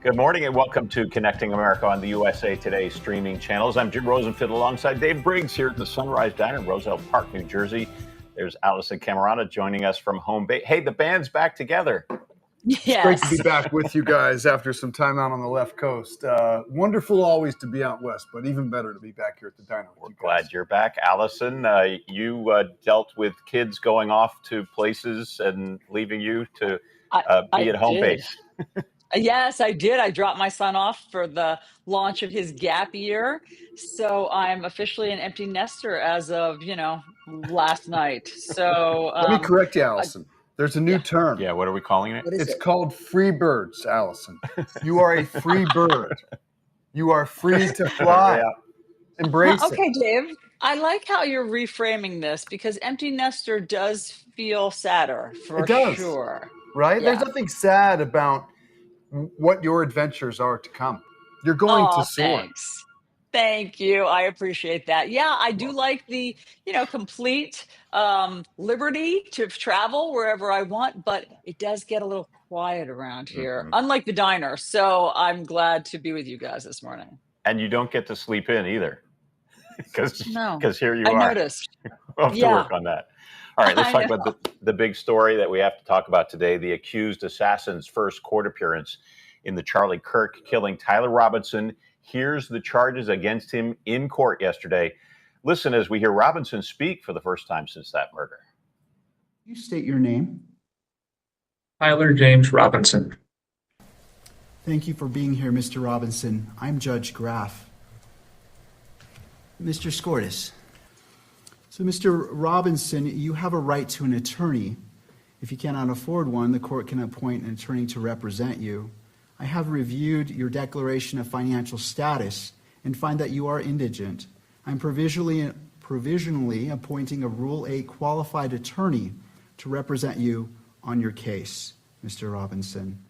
Good morning and welcome to Connecting America on the USA Today streaming channels. I'm Jim Rosenfield alongside Dave Briggs here at the Sunrise Diner in Roselle Park, New Jersey. There's Alisyn Camerota joining us from home base. Hey, the band's back together. Yes. It's great to be back with you guys after some time out on the left coast. Wonderful always to be out west, but even better to be back here at the diner. We're glad you're back. Alisyn, you dealt with kids going off to places and leaving you to be at home base. Yes, I did. I dropped my son off for the launch of his gap year. So I'm officially an empty nester as of, last night. So let me correct you, Alisyn. There's a new term. Yeah, what are we calling it? It's called free birds, Alisyn. You are a free bird. You are free to fly. Yeah. Embrace it. Okay, Dave. I like how you're reframing this because empty nester does feel sadder for sure. Right? Yeah. There's nothing sad about what your adventures are to come. You're going to soar. Thanks. Thank you. I appreciate that. Yeah, I do like the, complete liberty to travel wherever I want, but it does get a little quiet around here, unlike the diner. So I'm glad to be with you guys this morning. And you don't get to sleep in either. Because here you I are. noticed. We'll have to work on that. All right, let's talk about the big story that we have to talk about today, the accused assassin's first court appearance in the Charlie Kirk killing. Tyler Robinson hears the charges against him in court yesterday. Listen as we hear Robinson speak for the first time since that murder. You state your name. Tyler James Robinson. Thank you for being here, Mr. Robinson. I'm Judge Graff. Mr. Scortis. So, Mr. Robinson, you have a right to an attorney. If you cannot afford one, the court can appoint an attorney to represent you. I have reviewed your declaration of financial status and find that you are indigent. I'm provisionally appointing a Rule 8 qualified attorney to represent you on your case, Mr. Robinson.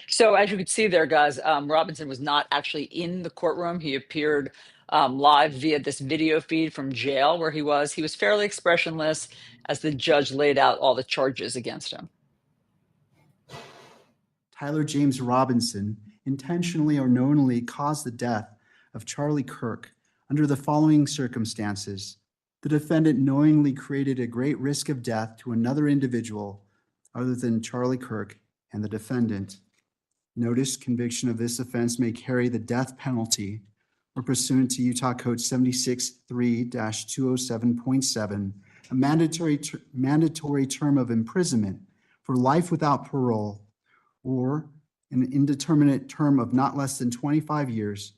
So as you could see there, guys, Robinson was not actually in the courtroom. He appeared live via this video feed from jail where he was. He was fairly expressionless as the judge laid out all the charges against him. Tyler James Robinson intentionally or knowingly caused the death of Charlie Kirk under the following circumstances. The defendant knowingly created a great risk of death to another individual other than Charlie Kirk and the defendant. Notice conviction of this offense may carry the death penalty or pursuant to Utah Code 76.3-207.7, a mandatory term of imprisonment for life without parole or an indeterminate term of not less than 25 years,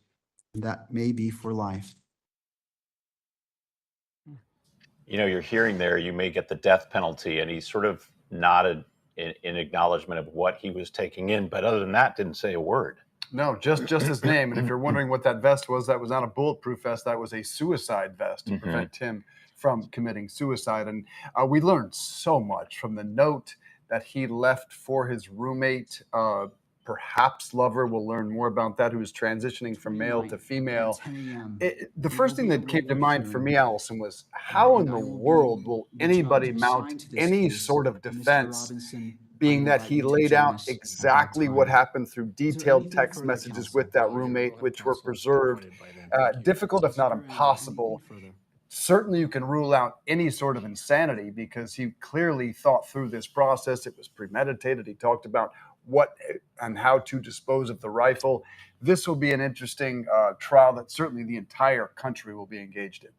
and that may be for life. You're hearing there, you may get the death penalty, and he sort of nodded in acknowledgement of what he was taking in, but other than that, didn't say a word. No, just his name. And if you're wondering what that vest was, that was not a bulletproof vest. That was a suicide vest to prevent him from committing suicide. And we learned so much from the note that he left for his roommate, perhaps lover. We'll learn more about that, who is transitioning from male to female. The first thing that came to mind for me, Alisyn, was how in the world will anybody mount any sort of defense, being that he laid out exactly what happened through detailed text messages with that roommate, which were preserved. Difficult, if not impossible. Certainly you can rule out any sort of insanity because he clearly thought through this process. It was premeditated. He talked about what and how to dispose of the rifle. This will be an interesting trial that certainly the entire country will be engaged in.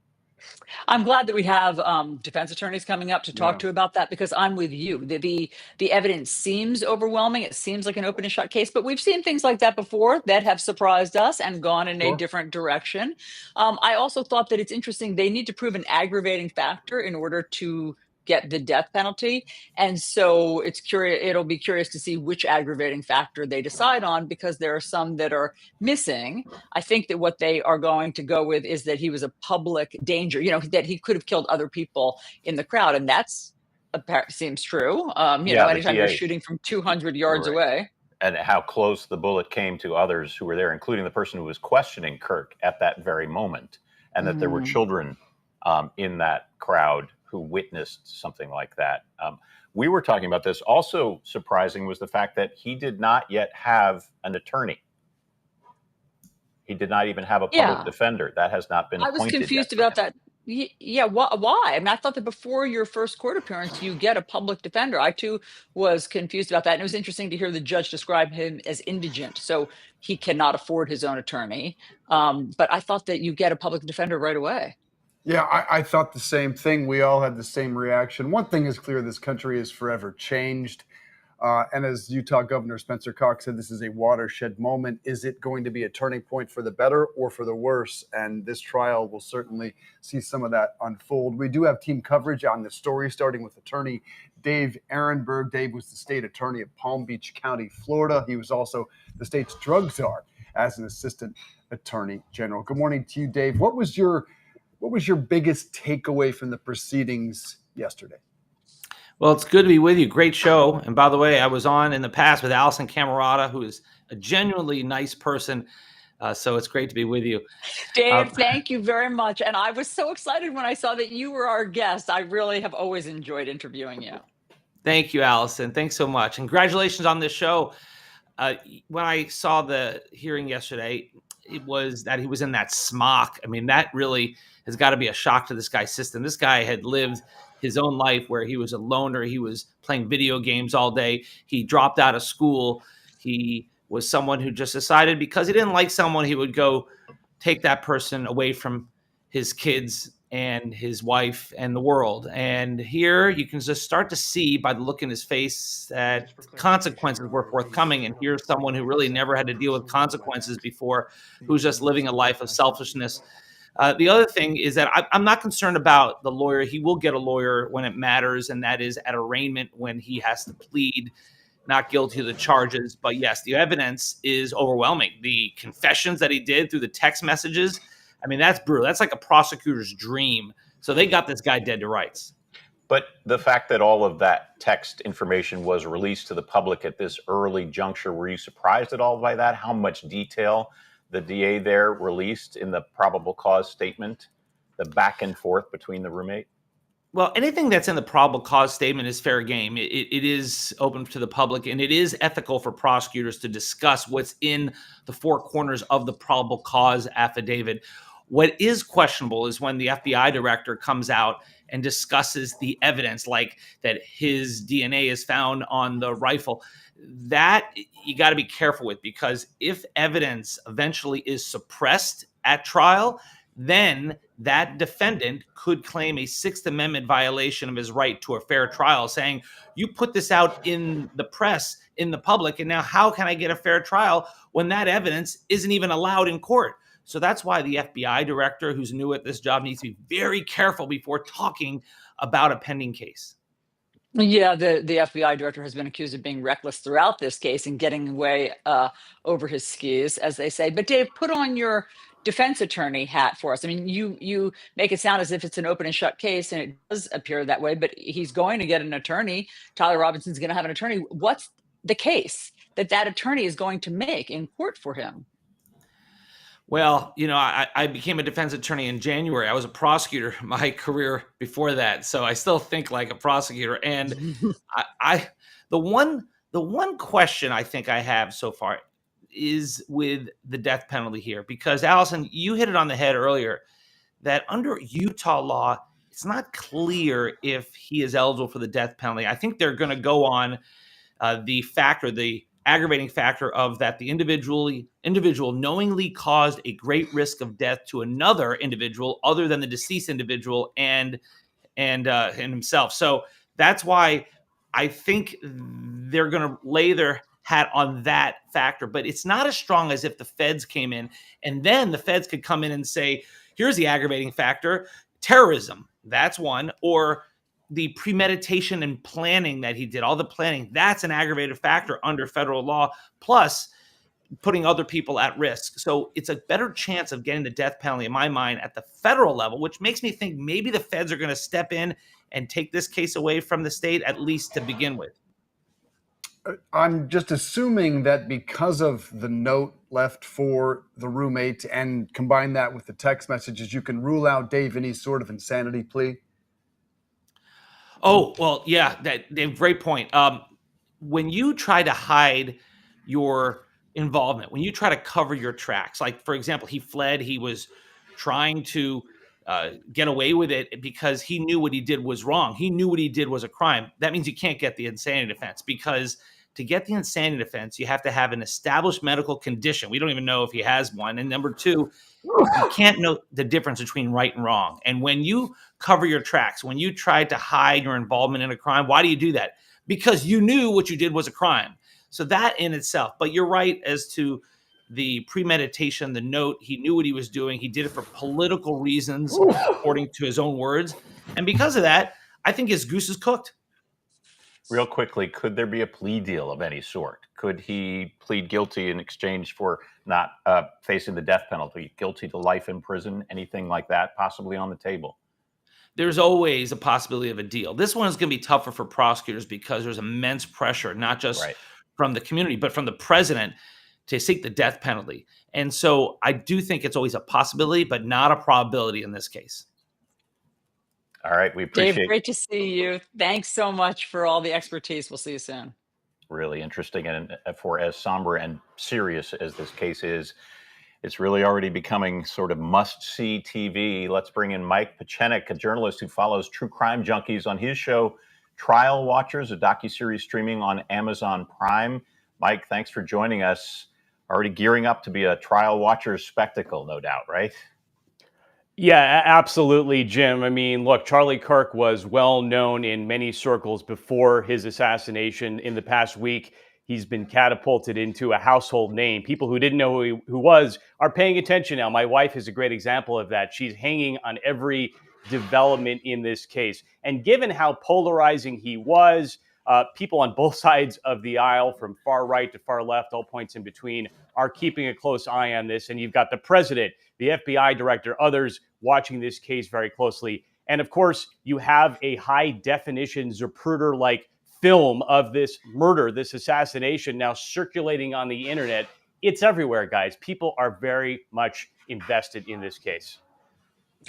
I'm glad that we have defense attorneys coming up to talk to about that because I'm with you. The evidence seems overwhelming. It seems like an open and shut case, but we've seen things like that before that have surprised us and gone in a different direction. I also thought that it's interesting. They need to prove an aggravating factor in order to get the death penalty. And so it'll be curious to see which aggravating factor they decide on because there are some that are missing. I think that what they are going to go with is that he was a public danger, that he could have killed other people in the crowd. And that's seems true. Anytime you're shooting from 200 yards away. And how close the bullet came to others who were there, including the person who was questioning Kirk at that very moment, and that there were children in that crowd who witnessed something like that. We were talking about this. Also surprising was the fact that he did not yet have an attorney. He did not even have a public defender. That has not been I was appointed confused yet for about him. that. Yeah, why? I mean, I thought that before your first court appearance, you get a public defender. I too was confused about that. And it was interesting to hear the judge describe him as indigent. So he cannot afford his own attorney. But I thought that you get a public defender right away. Yeah, I thought the same thing. We all had the same reaction. One thing is clear: this country is forever changed. And as Utah Governor Spencer Cox said, this is a watershed moment. Is it going to be a turning point for the better or for the worse? And this trial will certainly see some of that unfold. We do have team coverage on the story, starting with attorney Dave Ehrenberg. Dave was the state attorney of Palm Beach County, Florida. He was also the state's drug czar as an assistant attorney general. Good morning to you, Dave. What was your biggest takeaway from the proceedings yesterday? Well, it's good to be with you. Great show. And by the way, I was on in the past with Alisyn Camerota, who is a genuinely nice person. So it's great to be with you. Dave, thank you very much. And I was so excited when I saw that you were our guest. I really have always enjoyed interviewing you. Thank you, Alisyn. Thanks so much. Congratulations on this show. When I saw the hearing yesterday, it was that he was in that smock. I mean, that really has got to be a shock to this guy's system. This guy had lived his own life where he was a loner. He was playing video games all day. He dropped out of school. He was someone who just decided because he didn't like someone, he would go take that person away from his kids and his wife and the world. And here you can just start to see by the look in his face that consequences were forthcoming. And here's someone who really never had to deal with consequences before, who's just living a life of selfishness. The other thing is that I'm not concerned about the lawyer. He will get a lawyer when it matters, and that is at arraignment when he has to plead not guilty of the charges. But yes, the evidence is overwhelming. The confessions that he did through the text messages, I mean, that's brutal. That's like a prosecutor's dream. So they got this guy dead to rights. But the fact that all of that text information was released to the public at this early juncture, were you surprised at all by that? How much detail the DA there released in the probable cause statement, the back and forth between the roommate? Well, anything that's in the probable cause statement is fair game. It is open to the public, and it is ethical for prosecutors to discuss what's in the four corners of the probable cause affidavit. What is questionable is when the FBI director comes out and discusses the evidence, like that his DNA is found on the rifle. That you got to be careful with, because if evidence eventually is suppressed at trial, then that defendant could claim a Sixth Amendment violation of his right to a fair trial, saying, you put this out in the press, in the public, and now how can I get a fair trial when that evidence isn't even allowed in court? So that's why the FBI director, who's new at this job, needs to be very careful before talking about a pending case. Yeah, the FBI director has been accused of being reckless throughout this case and getting away over his skis, as they say. But Dave, put on your defense attorney hat for us. I mean, you make it sound as if it's an open and shut case, and it does appear that way, but he's going to get an attorney. Tyler Robinson's going to have an attorney. What's the case that attorney is going to make in court for him? Well, you know, I became a defense attorney in January. I was a prosecutor my career before that, so I still think like a prosecutor. And the one question I think I have so far is with the death penalty here, because Alisyn, you hit it on the head earlier that under Utah law, it's not clear if he is eligible for the death penalty. I think they're going to go on the aggravating factor of that the individual knowingly caused a great risk of death to another individual other than the deceased individual and himself. So that's why I think they're going to lay their hat on that factor. But it's not as strong as if the feds came in, and then the feds could come in and say, here's the aggravating factor, terrorism, that's one, or the premeditation and planning that he did, all the planning, that's an aggravated factor under federal law, plus putting other people at risk. So it's a better chance of getting the death penalty, in my mind, at the federal level, which makes me think maybe the feds are going to step in and take this case away from the state, at least to begin with. I'm just assuming that because of the note left for the roommate and combine that with the text messages, you can rule out, Dave, any sort of insanity plea. Oh, well, yeah, great point. When you try to hide your involvement, when you try to cover your tracks, like, for example, he fled, he was trying to get away with it because he knew what he did was wrong. He knew what he did was a crime. That means you can't get the insanity defense, because to get the insanity defense, you have to have an established medical condition. We don't even know if he has one. And number two, you can't know the difference between right and wrong. And when you cover your tracks, when you try to hide your involvement in a crime, why do you do that? Because you knew what you did was a crime. So that in itself, but you're right as to the premeditation, the note, he knew what he was doing. He did it for political reasons, according to his own words. And because of that, I think his goose is cooked. Real quickly, could there be a plea deal of any sort? Could he plead guilty in exchange for not facing the death penalty, guilty to life in prison, anything like that possibly on the table? There's always a possibility of a deal. This one is going to be tougher for prosecutors because there's immense pressure, not just from the community, but from the president to seek the death penalty. And so I do think it's always a possibility, but not a probability in this case. All right. We appreciate Dave, great to see you. Thanks so much for all the expertise. We'll see you soon. Really interesting. And for as somber and serious as this case is, it's really already becoming sort of must-see TV. Let's bring in Mike Pachenik, a journalist who follows true crime junkies on his show, Trial Watchers, a docuseries streaming on Amazon Prime. Mike, thanks for joining us. Already gearing up to be a Trial Watchers spectacle, no doubt, right? Yeah, absolutely, Jim. I mean, look, Charlie Kirk was well known in many circles before his assassination. In the past week, he's been catapulted into a household name. People who didn't know who he was are paying attention now. My wife is a great example of that. She's hanging on every development in this case. And given how polarizing he was, people on both sides of the aisle, from far right to far left, all points in between, are keeping a close eye on this. And you've got the president, the FBI director, others watching this case very closely. And of course, you have a high definition Zapruder-like film of this murder, this assassination now circulating on the internet. It's everywhere, guys. People are very much invested in this case.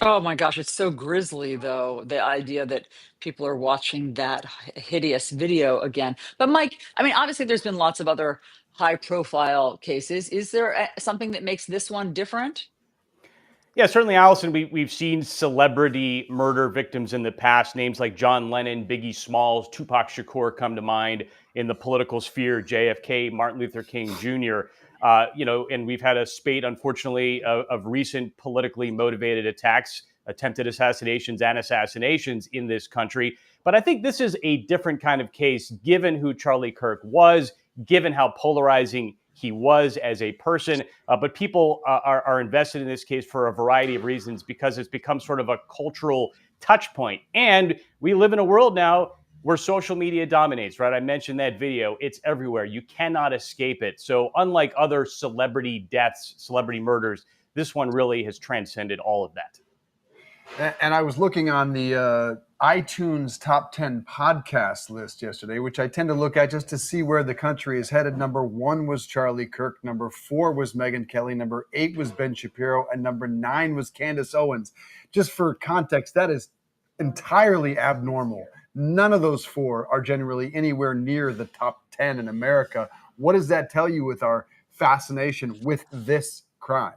Oh my gosh, it's so grisly, though, the idea that people are watching that hideous video again. But Mike, I mean, obviously there's been lots of other high profile cases. Is there something that makes this one different? Yeah, certainly, Alisyn. We've seen celebrity murder victims in the past. Names like John Lennon, Biggie Smalls, Tupac Shakur come to mind in the political sphere. JFK, Martin Luther King Jr. And we've had a spate, unfortunately, of recent politically motivated attacks, attempted assassinations, and assassinations in this country. But I think this is a different kind of case, given who Charlie Kirk was, given how polarizing he was as a person. But people are invested in this case for a variety of reasons, because it's become sort of a cultural touch point. And we live in a world now where social media dominates, right? I mentioned that video. It's everywhere. You cannot escape it. So unlike other celebrity deaths, celebrity murders, this one really has transcended all of that. And I was looking on the iTunes top 10 podcast list yesterday, which I tend to look at just to see where the country is headed. Number 1 was Charlie Kirk. Number 4 was Megyn Kelly. Number 8 was Ben Shapiro. And number 9 was Candace Owens. Just for context, that is entirely abnormal. None of those 4 are generally anywhere near the top 10 in America. What does that tell you with our fascination with this crime?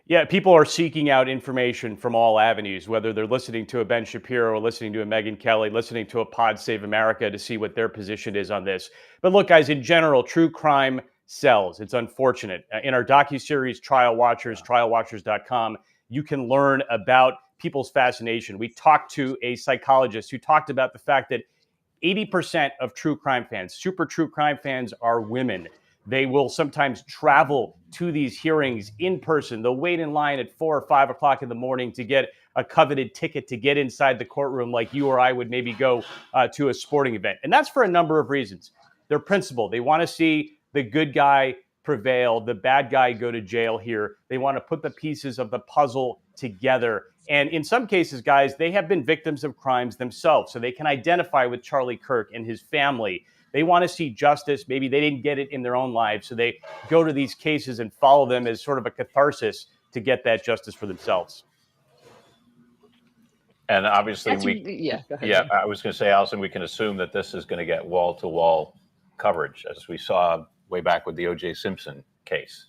Yeah, people are seeking out information from all avenues, whether they're listening to a Ben Shapiro or listening to a Megyn Kelly, listening to a Pod Save America to see what their position is on this. But look, guys, in general, true crime sells. It's unfortunate. In our docuseries, Trial Watchers, trialwatchers.com, you can learn about people's fascination. We talked to a psychologist who talked about the fact that 80% of true crime fans, super true crime fans, are women. They will sometimes travel to these hearings in person. They'll wait in line at 4 or 5 o'clock in the morning to get a coveted ticket to get inside the courtroom, like you or I would maybe go to a sporting event. And that's for a number of reasons. They're principled. They want to see the good guy prevail, the bad guy go to jail here. They want to put the pieces of the puzzle together. And in some cases, guys, they have been victims of crimes themselves, so they can identify with Charlie Kirk and his family. They want to see justice. Maybe they didn't get it in their own lives, so they go to these cases and follow them as sort of a catharsis to get that justice for themselves. And obviously, Go ahead. yeah, I was going to say, Alisyn, we can assume that this is going to get wall-to-wall coverage, as we saw way back with the O.J. Simpson case.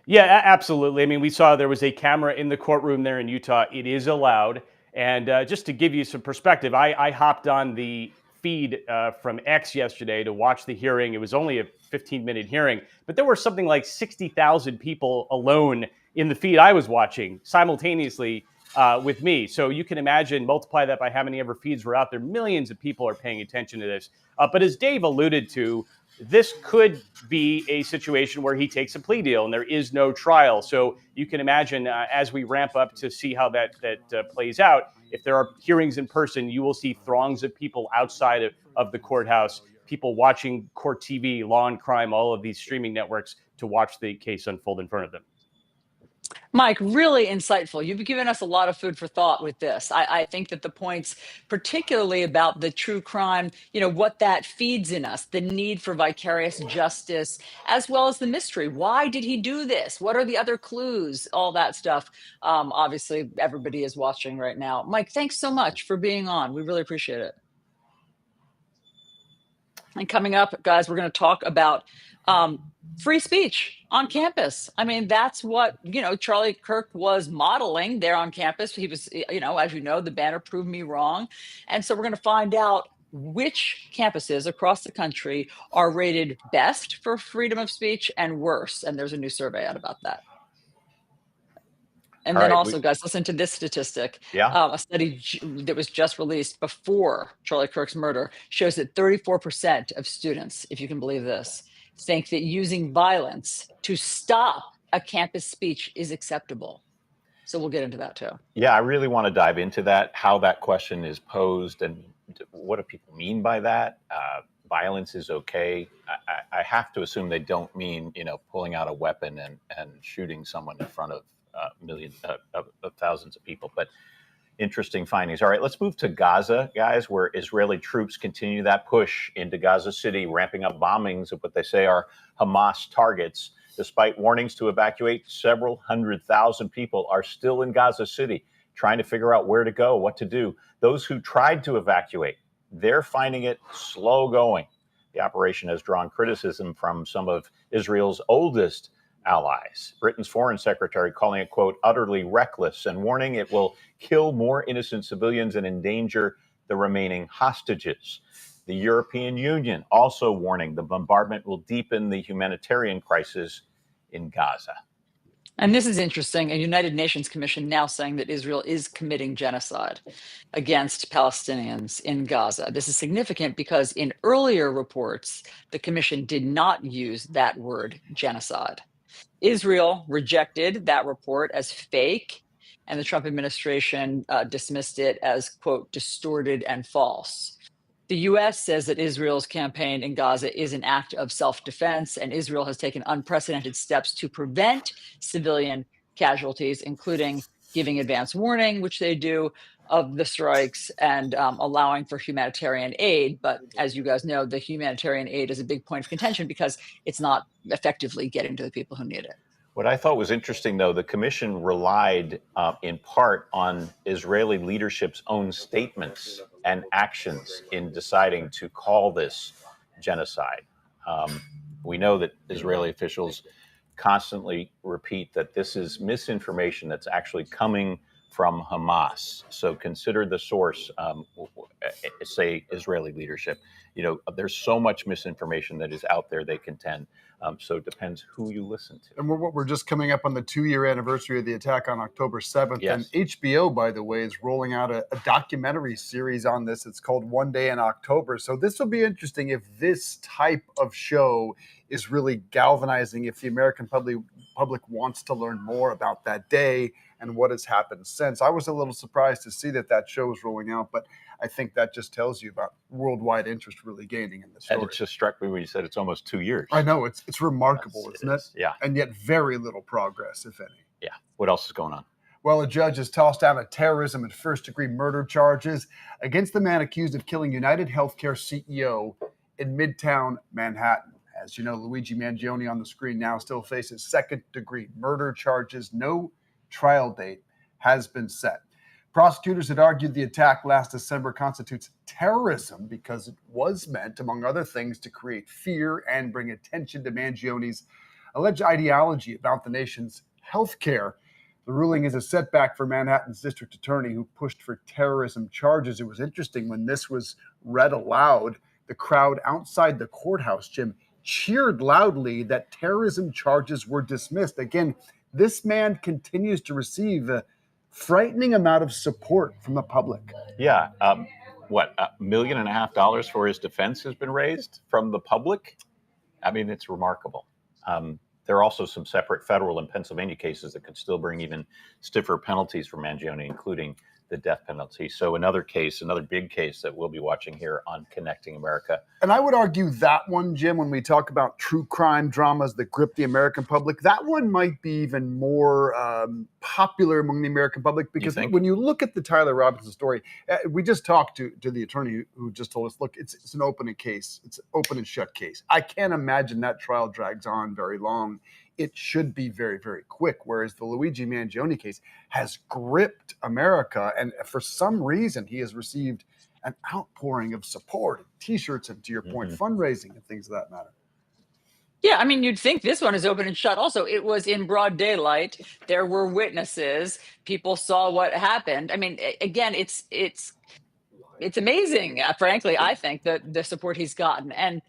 Yeah, absolutely. I mean, we saw there was a camera in the courtroom there in Utah. It is allowed. And just to give you some perspective, I hopped on the feed from X yesterday to watch the hearing. It was only a 15-minute hearing, but there were something like 60,000 people alone in the feed I was watching simultaneously with me. So you can imagine, multiply that by how many ever feeds were out there. Millions of people are paying attention to this. But as Dave alluded to, this could be a situation where he takes a plea deal and there is no trial. So you can imagine as we ramp up to see how that plays out, if there are hearings in person, you will see throngs of people outside of the courthouse, people watching court TV, Law and Crime, all of these streaming networks to watch the case unfold in front of them. Mike, really insightful. You've given us a lot of food for thought with this. I think that the points, particularly about the true crime, what that feeds in us, the need for vicarious justice, as well as the mystery. Why did he do this? What are the other clues? All that stuff. Obviously, everybody is watching right now. Mike, thanks so much for being on. We really appreciate it. And coming up, guys, we're going to talk about free speech on campus. I mean, that's what, Charlie Kirk was modeling there on campus. He was, as you know, the banner proved me wrong. And so we're going to find out which campuses across the country are rated best for freedom of speech and worse. And there's a new survey out about that. And then also, guys, listen to this statistic. Yeah. A study that was just released before Charlie Kirk's murder shows that 34% of students, if you can believe this, think that using violence to stop a campus speech is acceptable. So we'll get into that too. Yeah, I really want to dive into that, how that question is posed and what do people mean by that? Violence is okay. I have to assume they don't mean, pulling out a weapon and shooting someone in front of millions of thousands of people. But interesting findings. All right, let's move to Gaza, guys, where Israeli troops continue that push into Gaza City, ramping up bombings of what they say are Hamas targets. Despite warnings to evacuate, several 100,000 people are still in Gaza City, trying to figure out where to go, what to do. Those who tried to evacuate, they're finding it slow going. The operation has drawn criticism from some of Israel's oldest allies. Britain's foreign secretary calling it, quote, utterly reckless and warning it will kill more innocent civilians and endanger the remaining hostages. The European Union also warning the bombardment will deepen the humanitarian crisis in Gaza. And this is interesting. A United Nations Commission now saying that Israel is committing genocide against Palestinians in Gaza. This is significant because in earlier reports, the commission did not use that word genocide. Israel rejected that report as fake, and the Trump administration dismissed it as, quote, distorted and false. The U.S. says that Israel's campaign in Gaza is an act of self-defense, and Israel has taken unprecedented steps to prevent civilian casualties, including giving advance warning, which they do, of the strikes and allowing for humanitarian aid. But as you guys know, the humanitarian aid is a big point of contention because it's not effectively getting to the people who need it. What I thought was interesting, though, the commission relied in part on Israeli leadership's own statements and actions in deciding to call this genocide. We know that Israeli officials constantly repeat that this is misinformation that's actually coming from Hamas. So consider the source, say Israeli leadership. There's so much misinformation that is out there, they contend. So it depends who you listen to. And we're just coming up on the 2-year anniversary of the attack on October 7th. Yes. And HBO, by the way, is rolling out a documentary series on this. It's called One Day in October. So this will be interesting if this type of show is really galvanizing, if the American public wants to learn more about that day and what has happened since. I was a little surprised to see that show is rolling out, but I think that just tells you about worldwide interest really gaining in this story. And it just struck me when you said it's almost 2 years. I know, it's remarkable, isn't it? Yeah. And yet very little progress, if any. Yeah. What else is going on? Well, a judge has tossed down a terrorism and first-degree murder charges against the man accused of killing United Healthcare CEO in Midtown Manhattan. As you know, Luigi Mangione on the screen now still faces second-degree murder charges. No trial date has been set. Prosecutors had argued the attack last December constitutes terrorism because it was meant, among other things, to create fear and bring attention to Mangione's alleged ideology about the nation's health care. The ruling is a setback for Manhattan's district attorney who pushed for terrorism charges. It was interesting when this was read aloud, the crowd outside the courthouse, Jim, cheered loudly that terrorism charges were dismissed. Again, this man continues to receive a frightening amount of support from the public. Yeah. What, $1.5 million for his defense has been raised from the public? I mean, it's remarkable. There are also some separate federal and Pennsylvania cases that could still bring even stiffer penalties for Mangione, including the death penalty. So another case, another big case that we'll be watching here on Connecting America. And I would argue that one, Jim, when we talk about true crime dramas that grip the American public, that one might be even more popular among the American public, because when you look at the Tyler Robinson story, we just talked to the attorney who just told us, look, it's an open case. It's an open and shut case. I can't imagine that trial drags on very long. It should be very, very quick, whereas the Luigi Mangione case has gripped America, and for some reason he has received an outpouring of support, and T-shirts, and to your point, fundraising and things of that matter. Yeah, I mean, you'd think this one is open and shut. Also, it was in broad daylight. There were witnesses. People saw what happened. I mean, again, it's amazing. Frankly, I think the support he's gotten, and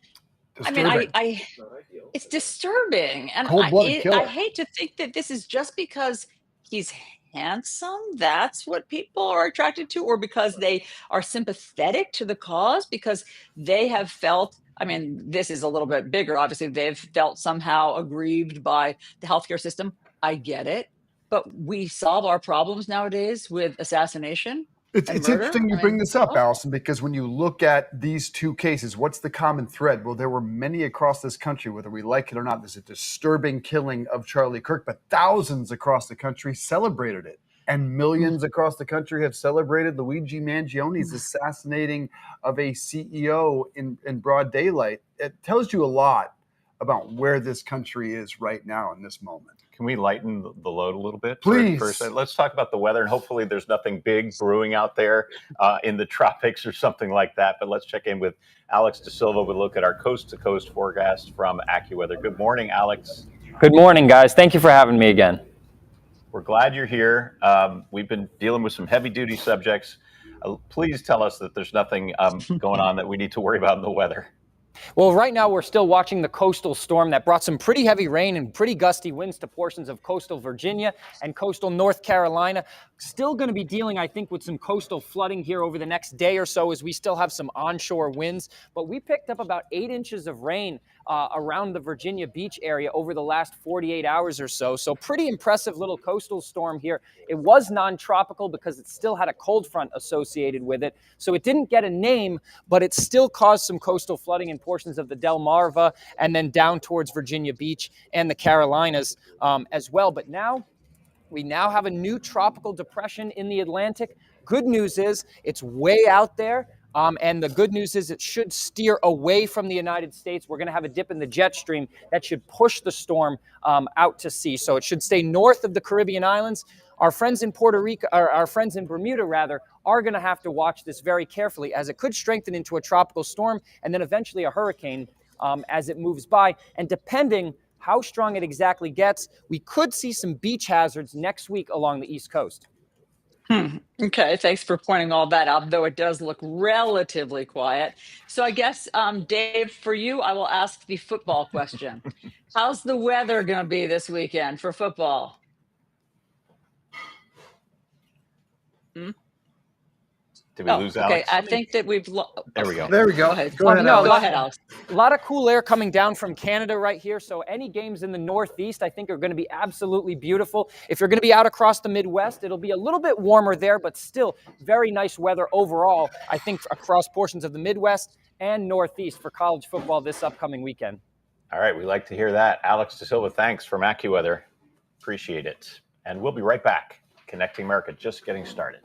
Disturbing. I mean, it's disturbing, and Cold-blooded killer. I hate to think that this is just because he's handsome. That's what people are attracted to, or because they are sympathetic to the cause, because they have felt. I mean, this is a little bit bigger. Obviously, they've felt somehow aggrieved by the healthcare system. I get it, but we solve our problems nowadays with assassination. It's interesting you bring this up, Alisyn, because when you look at these two cases, what's the common thread? Well, there were many across this country, whether we like it or not. There's a disturbing killing of Charlie Kirk, but thousands across the country celebrated it. And millions across the country have celebrated Luigi Mangione's assassinating of a CEO in broad daylight. It tells you a lot about where this country is right now in this moment. Can we lighten the load a little bit? Please. Let's talk about the weather, and hopefully there's nothing big brewing out there in the tropics or something like that. But let's check in with Alex De Silva with a look at our coast-to-coast forecast from AccuWeather. Good morning, Alex. Good morning, guys. Thank you for having me again. We're glad you're here. We've been dealing with some heavy-duty subjects. Please tell us that there's nothing going on that we need to worry about in the weather. Well, right now we're still watching the coastal storm that brought some pretty heavy rain and pretty gusty winds to portions of coastal Virginia and coastal North Carolina. Still going to be dealing, I think, with some coastal flooding here over the next day or so, as we still have some onshore winds. But we picked up about 8 inches of rain around the Virginia Beach area over the last 48 hours or so. So pretty impressive little coastal storm here. It was non-tropical because it still had a cold front associated with it. So it didn't get a name, but it still caused some coastal flooding in portions of the Delmarva and then down towards Virginia Beach and the Carolinas as well. But we now have a new tropical depression in the Atlantic. Good news is it's way out there. And the good news is it should steer away from the United States. We're going to have a dip in the jet stream that should push the storm out to sea. So it should stay north of the Caribbean islands. Our friends in Puerto Rico, or our friends in Bermuda rather, are going to have to watch this very carefully, as it could strengthen into a tropical storm and then eventually a hurricane as it moves by. And depending how strong it exactly gets, we could see some beach hazards next week along the East Coast. Okay, thanks for pointing all that out, though it does look relatively quiet. So I guess, Dave, for you, I will ask the football question. How's the weather going to be this weekend for football? Did we lose Alex? Okay, I think that we've There we go. There we go. Go ahead. Go ahead, No, Alex. go ahead, Alex. A lot of cool air coming down from Canada right here. So any games in the Northeast, I think, are going to be absolutely beautiful. If you're going to be out across the Midwest, it'll be a little bit warmer there, but still very nice weather overall, I think, across portions of the Midwest and Northeast for college football this upcoming weekend. All right, we like to hear that. Alex De Silva, thanks from AccuWeather. Appreciate it. And we'll be right back. Connecting America, just getting started.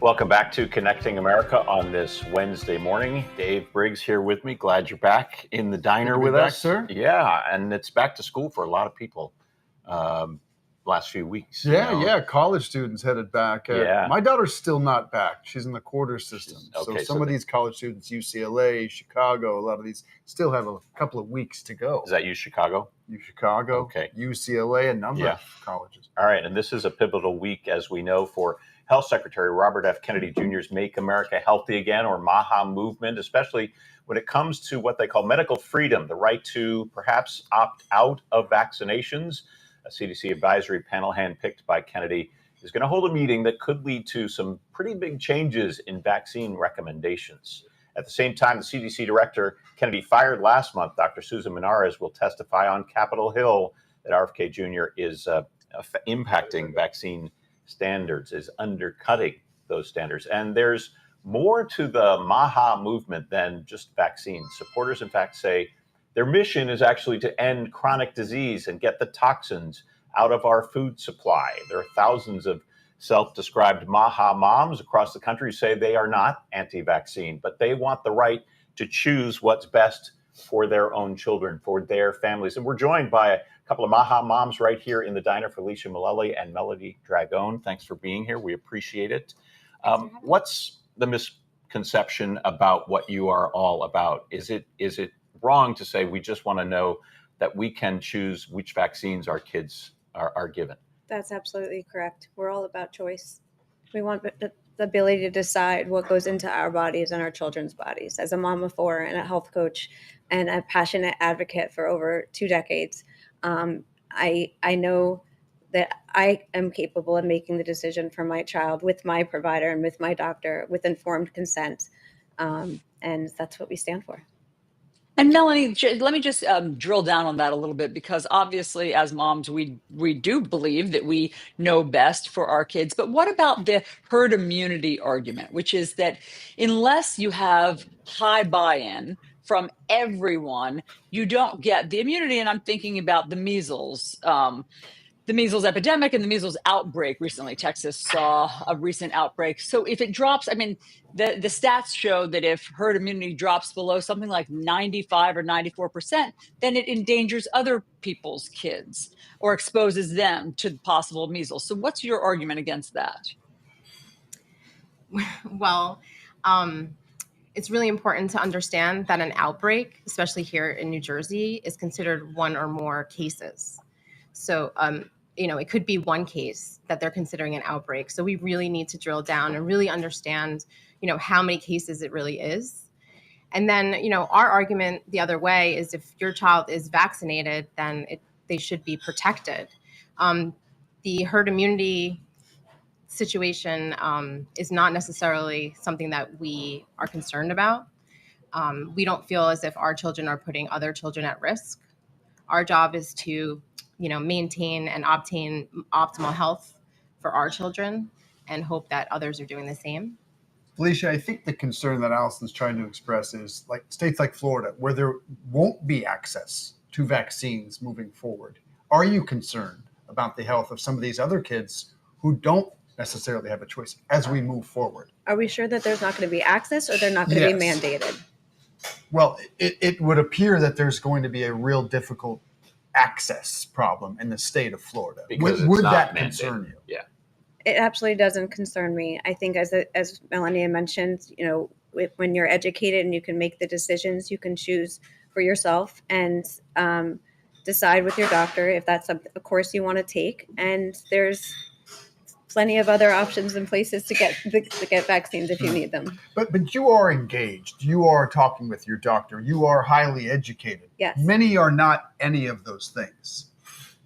Welcome back to Connecting America on this Wednesday morning. Dave Briggs here with me. Glad you're back in the diner with us, sir. Yeah, and it's back to school for a lot of people. Last few weeks. Yeah. College students headed back. Yeah. My daughter's still not back. She's in the quarter system. Okay, Some of these college students, UCLA, Chicago, a lot of these still have a couple of weeks to go. Is that U Chicago? U Chicago, Okay. UCLA, a number of colleges. All right, and this is a pivotal week, as we know, for Health Secretary Robert F. Kennedy Jr.'s Make America Healthy Again, or MAHA movement, especially when it comes to what they call medical freedom, the right to perhaps opt out of vaccinations. A CDC advisory panel handpicked by Kennedy is going to hold a meeting that could lead to some pretty big changes in vaccine recommendations. At the same time, the CDC director Kennedy fired last month, Dr. Susan Minares, will testify on Capitol Hill that RFK Jr. is impacting vaccine standards, is undercutting those standards. And there's more to the MAHA movement than just vaccines. Supporters, in fact, say their mission is actually to end chronic disease and get the toxins out of our food supply. There are thousands of self-described MAHA moms across the country who say they are not anti-vaccine, but they want the right to choose what's best for their own children, for their families. And we're joined by a couple of MAHA moms right here in the diner, Felicia Mullally and Melody Dragone. Thanks for being here. We appreciate it. What's the misconception about what you are all about? Is it wrong to say we just want to know that we can choose which vaccines our kids are given? That's absolutely correct. We're all about choice. We want the ability to decide what goes into our bodies and our children's bodies. As a mom of four and a health coach and a passionate advocate for over 2 decades, I know that I am capable of making the decision for my child with my provider and with my doctor with informed consent. And that's what we stand for. And Melanie, let me just drill down on that a little bit, because obviously as moms, we do believe that we know best for our kids. But what about the herd immunity argument, which is that unless you have high buy-in from everyone, you don't get the immunity? And I'm thinking about the measles epidemic and the measles outbreak recently. Texas saw a recent outbreak. So if it drops, I mean, the stats show that if herd immunity drops below something like 95 or 94%, then it endangers other people's kids or exposes them to possible measles. So what's your argument against that? Well, it's really important to understand that an outbreak, especially here in New Jersey, is considered one or more cases. So, it could be one case that they're considering an outbreak. So we really need to drill down and really understand, how many cases it really is. And then, our argument the other way is if your child is vaccinated, then they should be protected. The herd immunity situation is not necessarily something that we are concerned about. We don't feel as if our children are putting other children at risk. Our job is to maintain and obtain optimal health for our children and hope that others are doing the same. Felicia, I think the concern that Alisyn's trying to express is like states like Florida, where there won't be access to vaccines moving forward. Are you concerned about the health of some of these other kids who don't necessarily have a choice as we move forward? Are we sure that there's not going to be access, or they're not going to be mandated? Well, it would appear that there's going to be a real difficult access problem in the state of Florida. Because would that mandated. concern you? Yeah. It absolutely doesn't concern me. I think as Melanie mentioned, when you're educated and you can make the decisions, you can choose for yourself and decide with your doctor if that's a course you want to take. And there's plenty of other options and places to get vaccines if you need them. But you are engaged. You are talking with your doctor. You are highly educated. Yes. Many are not any of those things.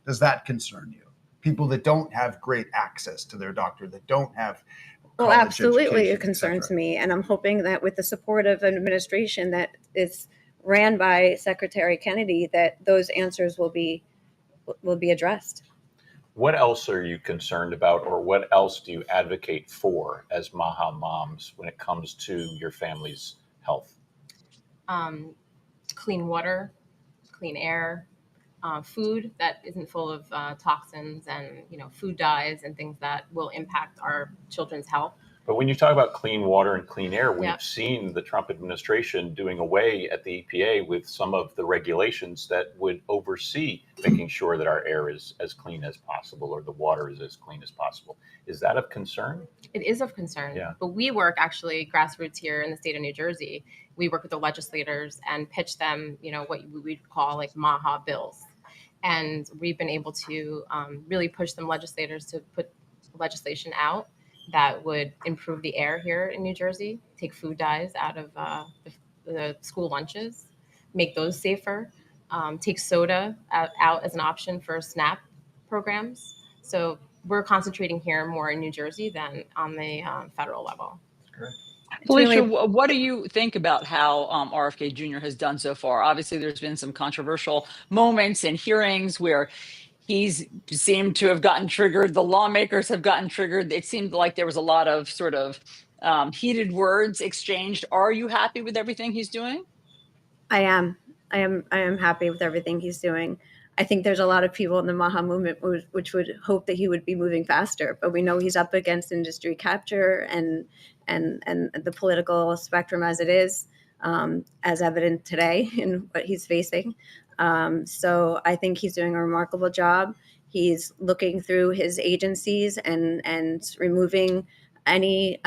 Does that concern you? People that don't have great access to their doctor, that don't have Well, absolutely it concerns me. And I'm hoping that with the support of an administration that is ran by Secretary Kennedy, that those answers will be addressed. What else are you concerned about, or what else do you advocate for as MAHA moms when it comes to your family's health? Clean water, clean air, food that isn't full of toxins and food dyes and things that will impact our children's health. But when you talk about clean water and clean air, we've Yeah. seen the Trump administration doing away at the EPA with some of the regulations that would oversee making sure that our air is as clean as possible or the water is as clean as possible. Is that of concern? It is of concern. Yeah. But we work actually grassroots here in the state of New Jersey. We work with the legislators and pitch them, what we'd call like MAHA bills. And we've been able to really push some legislators to put legislation out that would improve the air here in New Jersey, take food dyes out of the school lunches, make those safer, take soda out as an option for SNAP programs. So we're concentrating here more in New Jersey than on the federal level. Felicia, what do you think about how RFK Jr. has done so far? Obviously, there's been some controversial moments and hearings where he's seemed to have gotten triggered. The lawmakers have gotten triggered. It seemed like there was a lot of sort of heated words exchanged. Are you happy with everything he's doing? I am happy with everything he's doing. I think there's a lot of people in the Maha movement which would hope that he would be moving faster, but we know he's up against industry capture and the political spectrum as it is, as evident today in what he's facing. So I think he's doing a remarkable job. He's looking through his agencies and removing any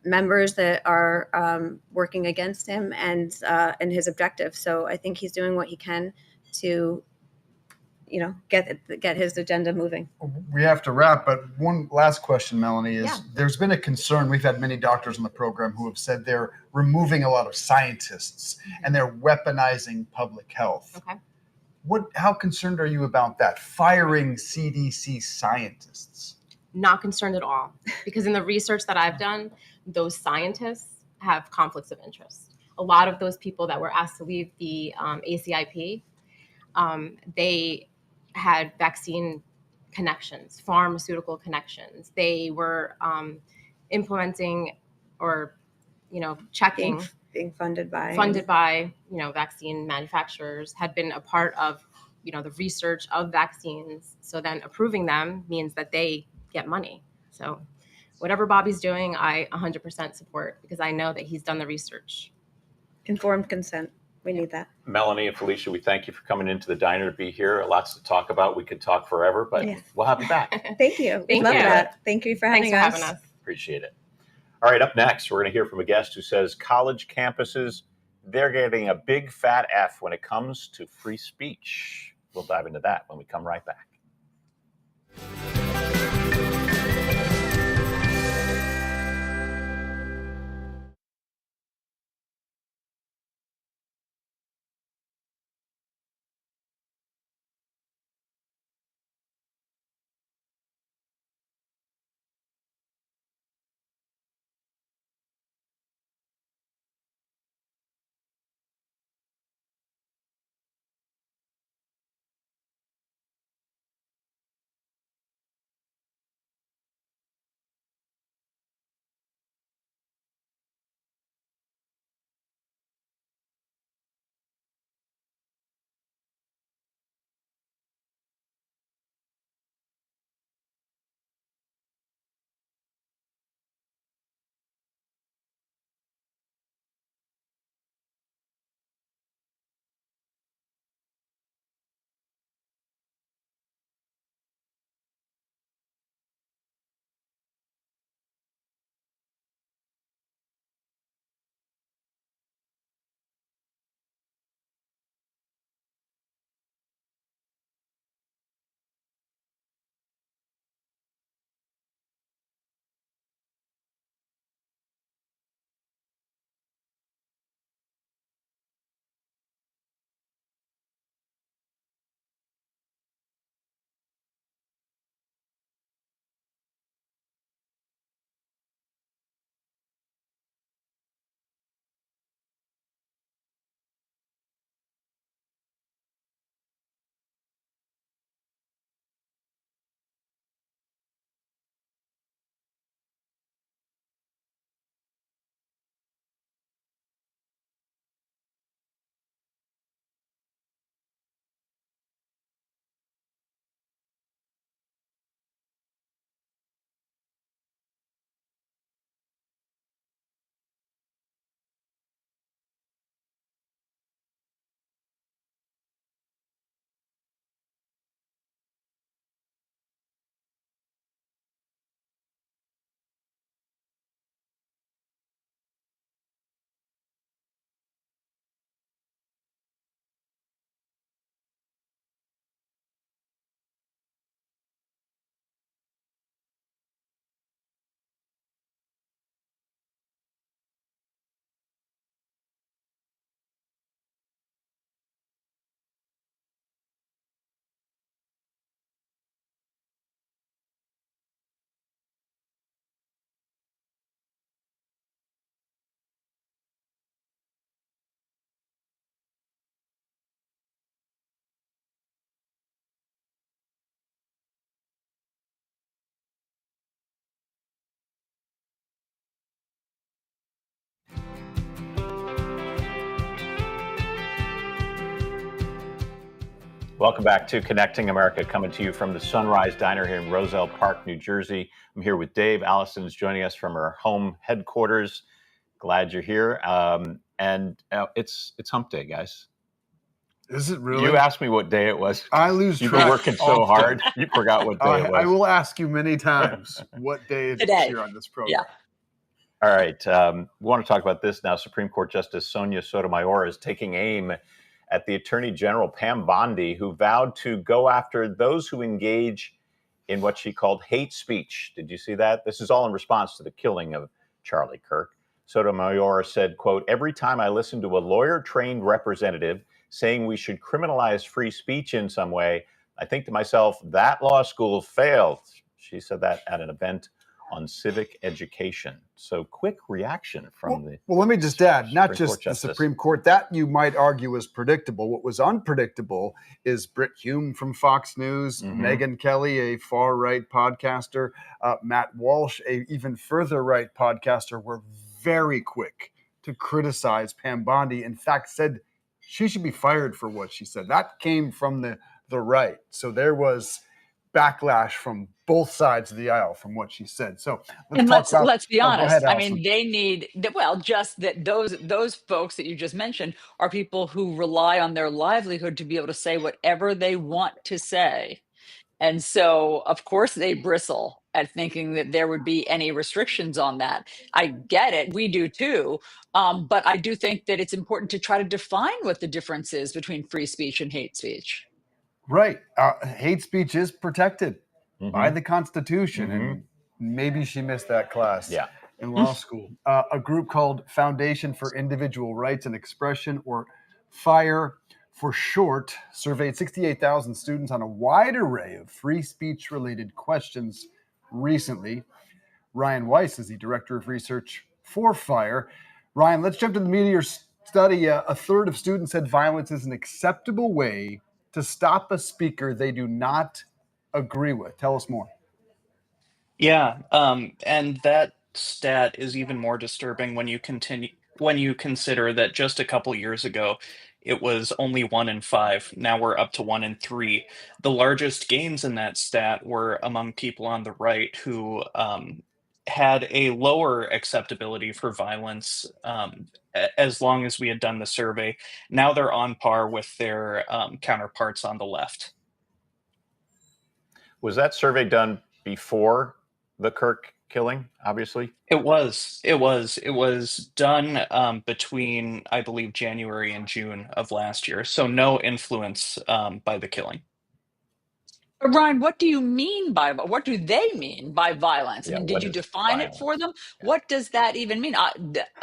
members that are working against him and his objectives. So I think he's doing what he can to, get his agenda moving. We have to wrap, but one last question, Melanie, is Yeah. there's been a concern. We've had many doctors on the program who have said they're removing a lot of scientists and they're weaponizing public health. Okay. How concerned are you about that? Firing CDC scientists? Not concerned at all, because in the research that I've done, those scientists have conflicts of interest. A lot of those people that were asked to leave the ACIP, they had vaccine connections, pharmaceutical connections. They were implementing or, checking, Being funded by vaccine manufacturers, had been a part of, the research of vaccines. So then approving them means that they get money. So whatever Bobby's doing, I 100% support, because I know that he's done the research. Informed consent. We need that. Melanie and Felicia, we thank you for coming into the diner to be here. Lots to talk about. We could talk forever, but Yes. we'll have you back. Thank you. Thank Love you. that. Thank you for having Thanks for us. having us. Appreciate it. All right, up next, we're going to hear from a guest who says college campuses, they're getting a big fat F when it comes to free speech. We'll dive into that when we come right back. Welcome back to Connecting America, coming to you from the Sunrise Diner here in Roselle Park, New Jersey. I'm here with Dave. Alisyn is joining us from her home headquarters. Glad you're here. It's Hump Day, guys. Is it really? You asked me what day it was. I lose You've track. been working so hard. You forgot what day it was. I will ask you many times what day it is here on this program. Yeah. All right. We want to talk about this now. Supreme Court Justice Sonia Sotomayor is taking aim at the Attorney General, Pam Bondi, who vowed to go after those who engage in what she called hate speech. Did you see that? This is all in response to the killing of Charlie Kirk. Sotomayor said, quote, "Every time I listen to a lawyer-trained representative saying we should criminalize free speech in some way, I think to myself, that law school failed." She said that at an event on civic education. So quick reaction from the Well, let me just add, not just the Justice. Supreme Court, that you might argue was predictable. What was unpredictable is Brit Hume from Fox News, Megyn Kelly, a far-right podcaster, Matt Walsh, a even further right podcaster, were very quick to criticize Pam Bondi. In fact, said she should be fired for what she said. That came from the right. So there was backlash from both sides of the aisle from what she said. So let's be honest. Ahead, I mean, they need, well, just that those folks that you just mentioned are people who rely on their livelihood to be able to say whatever they want to say. And so, of course, they bristle at thinking that there would be any restrictions on that. I get it. We do too. But I do think that it's important to try to define what the difference is between free speech and hate speech. Right. Hate speech is protected by the Constitution. And maybe she missed that class in law school. A group called Foundation for Individual Rights and Expression, or FIRE for short, surveyed 68,000 students on a wide array of free speech-related questions recently. Ryan Weiss is the director of research for FIRE. Ryan, let's jump to the meteor study. A third of students said violence is an acceptable way to stop a speaker they do not agree with. Tell us more. Yeah, and that stat is even more disturbing when you consider that just a couple years ago, it was only 1 in 5. Now we're up to 1 in 3. The largest gains in that stat were among people on the right who had a lower acceptability for violence as long as we had done the survey. Now they're on par with their counterparts on the left. Was that survey done before the Kirk killing, obviously? It was done between, I believe, January and June of last year. So no influence by the killing. Ryan, what do they mean by violence? I mean, did you define it for them? Yeah. What does that even mean?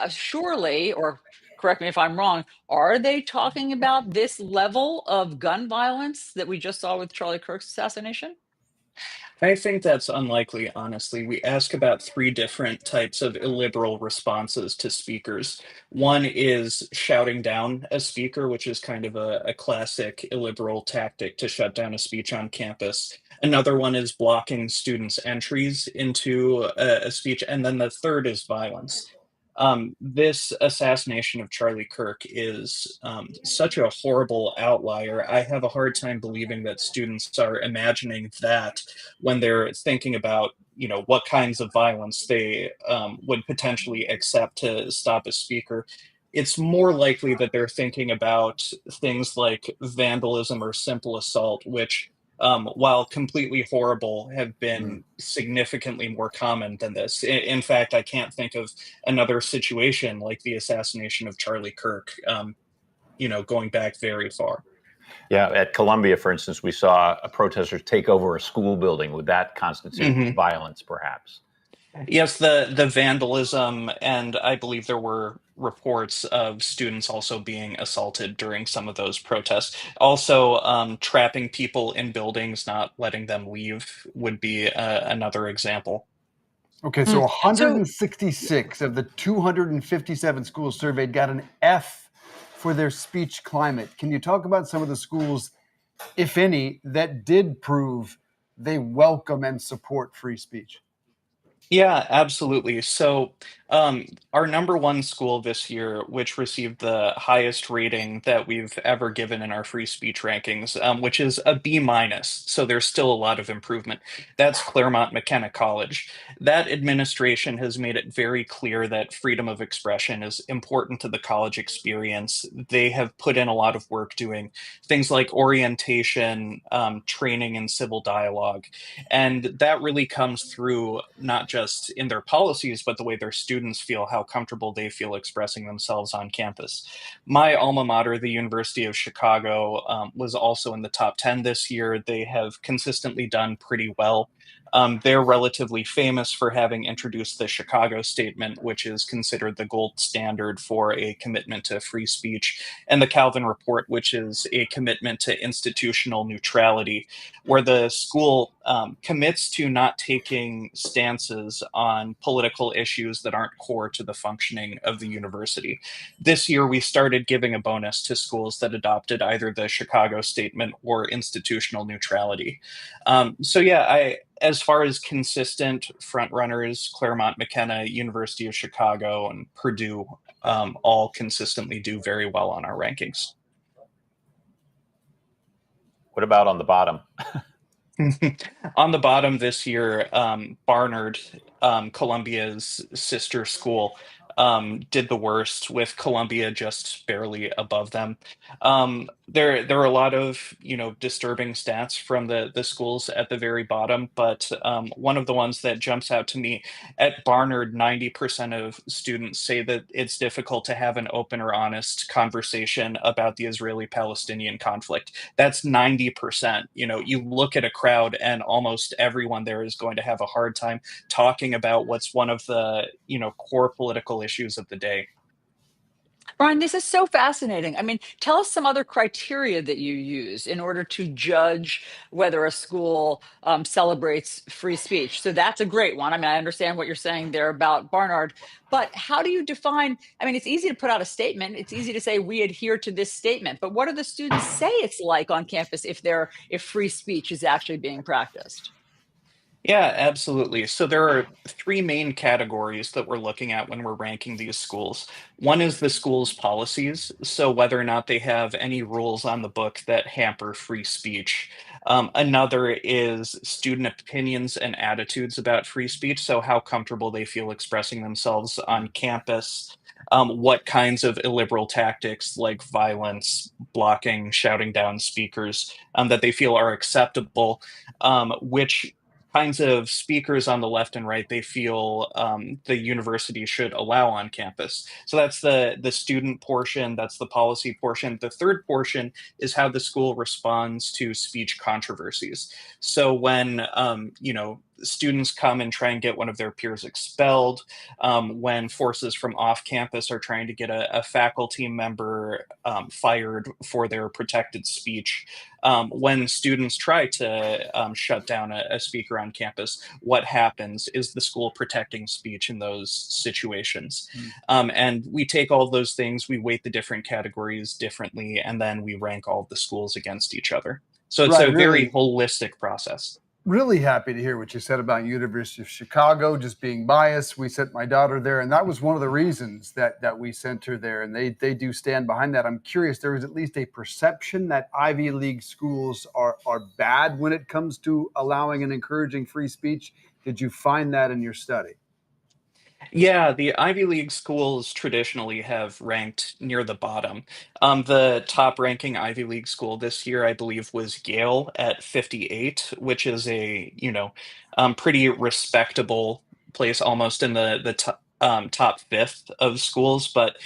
Surely, or correct me if I'm wrong, are they talking about this level of gun violence that we just saw with Charlie Kirk's assassination? I think that's unlikely, honestly. We ask about 3 different types of illiberal responses to speakers. One is shouting down a speaker, which is kind of a classic illiberal tactic to shut down a speech on campus. Another one is blocking students' entries into a speech. And then the third is violence. This assassination of Charlie Kirk is such a horrible outlier. I have a hard time believing that students are imagining that when they're thinking about, what kinds of violence they would potentially accept to stop a speaker. It's more likely that they're thinking about things like vandalism or simple assault, which, while completely horrible, have been significantly more common than this. In fact, I can't think of another situation like the assassination of Charlie Kirk, going back very far. Yeah, at Columbia, for instance, we saw a protester take over a school building. Would that constitute violence, perhaps? Yes, the vandalism, and I believe there were reports of students also being assaulted during some of those protests. Also, trapping people in buildings, not letting them leave would be another example. Okay, so 166 of the 257 schools surveyed got an F for their speech climate. Can you talk about some of the schools, if any, that did prove they welcome and support free speech? Yeah, absolutely. So Our number one school this year, which received the highest rating that we've ever given in our free speech rankings, which is a B minus. So there's still a lot of improvement. That's Claremont McKenna College. That administration has made it very clear that freedom of expression is important to the college experience. They have put in a lot of work doing things like orientation, training, and civil dialogue. And that really comes through not just in their policies, but the way their students feel, how comfortable they feel expressing themselves on campus. My alma mater, the University of Chicago, was also in the top 10 this year. They have consistently done pretty well. They're relatively famous for having introduced the Chicago Statement, which is considered the gold standard for a commitment to free speech, and the Calvin Report, which is a commitment to institutional neutrality, where the school commits to not taking stances on political issues that aren't core to the functioning of the university. This year, we started giving a bonus to schools that adopted either the Chicago Statement or institutional neutrality. As far as consistent frontrunners, Claremont McKenna, University of Chicago, and Purdue all consistently do very well on our rankings. What about on the bottom? On the bottom this year, Barnard, Columbia's sister school, did the worst, with Columbia just barely above them. There are a lot of disturbing stats from the schools at the very bottom, but one of the ones that jumps out to me, at Barnard, 90% of students say that it's difficult to have an open or honest conversation about the Israeli-Palestinian conflict. That's 90%. You look at a crowd and almost everyone there is going to have a hard time talking about what's one of the core political issues of the day. Brian, this is so fascinating. I mean, tell us some other criteria that you use in order to judge whether a school celebrates free speech. So that's a great one. I mean, I understand what you're saying there about Barnard, but how do you define? I mean, it's easy to put out a statement. It's easy to say we adhere to this statement, but what do the students say it's like on campus if free speech is actually being practiced? Yeah, absolutely. So there are three main categories that we're looking at when we're ranking these schools. One is the school's policies, so whether or not they have any rules on the book that hamper free speech. Another is student opinions and attitudes about free speech, so how comfortable they feel expressing themselves on campus. What kinds of illiberal tactics like violence, blocking, shouting down speakers that they feel are acceptable, which kinds of speakers on the left and right they feel the university should allow on campus. So that's the student portion, that's the policy portion. The third portion is how the school responds to speech controversies. So when students come and try and get one of their peers expelled, when forces from off campus are trying to get a faculty member fired for their protected speech, when students try to shut down a speaker on campus, what happens? Is the school protecting speech in those situations? And we take all of those things, we weight the different categories differently, and then we rank all of the schools against each other. So it's a very holistic process. Really happy to hear what you said about University of Chicago just being biased. We sent my daughter there, and that was one of the reasons that we sent her there, and they do stand behind that. I'm curious, there is at least a perception that Ivy League schools are bad when it comes to allowing and encouraging free speech. Did you find that in your study? Yeah, the Ivy League schools traditionally have ranked near the bottom. The top ranking Ivy League school this year, I believe, was Yale at 58, which is a, pretty respectable place, almost in the top fifth of schools. But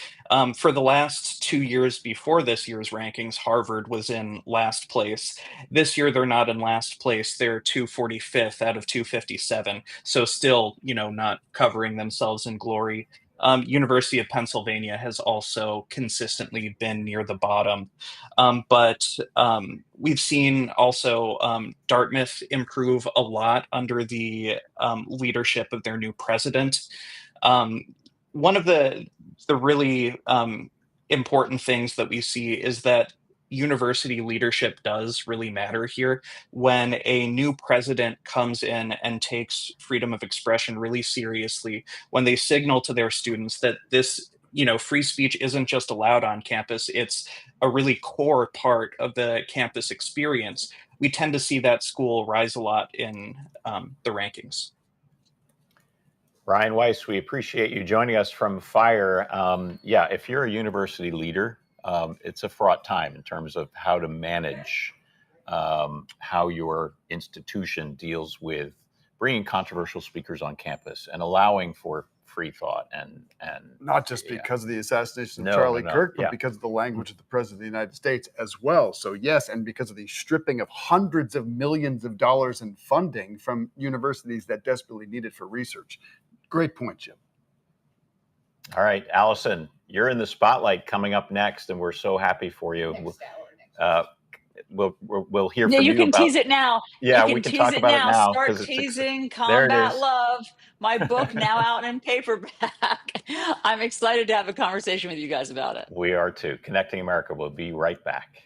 for the last 2 years before this year's rankings, Harvard was in last place. This year, they're not in last place. They're 245th out of 257. So still, not covering themselves in glory. University of Pennsylvania has also consistently been near the bottom. But we've seen also Dartmouth improve a lot under the leadership of their new president. One of the really important things that we see is that university leadership does really matter here. When a new president comes in and takes freedom of expression really seriously, when they signal to their students that this, free speech isn't just allowed on campus, it's a really core part of the campus experience, we tend to see that school rise a lot in the rankings. Ryan Weiss, we appreciate you joining us from FIRE. Yeah, if you're a university leader, it's a fraught time in terms of how to manage how your institution deals with bringing controversial speakers on campus and allowing for free thought and not just because of the assassination of No, Charlie no, no. Kirk, but Yeah. because of the language of the President of the United States as well. So yes, and because of the stripping of hundreds of millions of dollars in funding from universities that desperately need it for research. Great point, Jim. All right, Alisyn, you're in the spotlight coming up next, and we're so happy for you. We'll hear from you. You can about, tease it now. Yeah, you we can can talk tease it about now. it now. Start It's teasing there it Combat is. Love, my book now out in paperback. I'm excited to have a conversation with you guys about it. We are too. Connecting America. We'll be right back.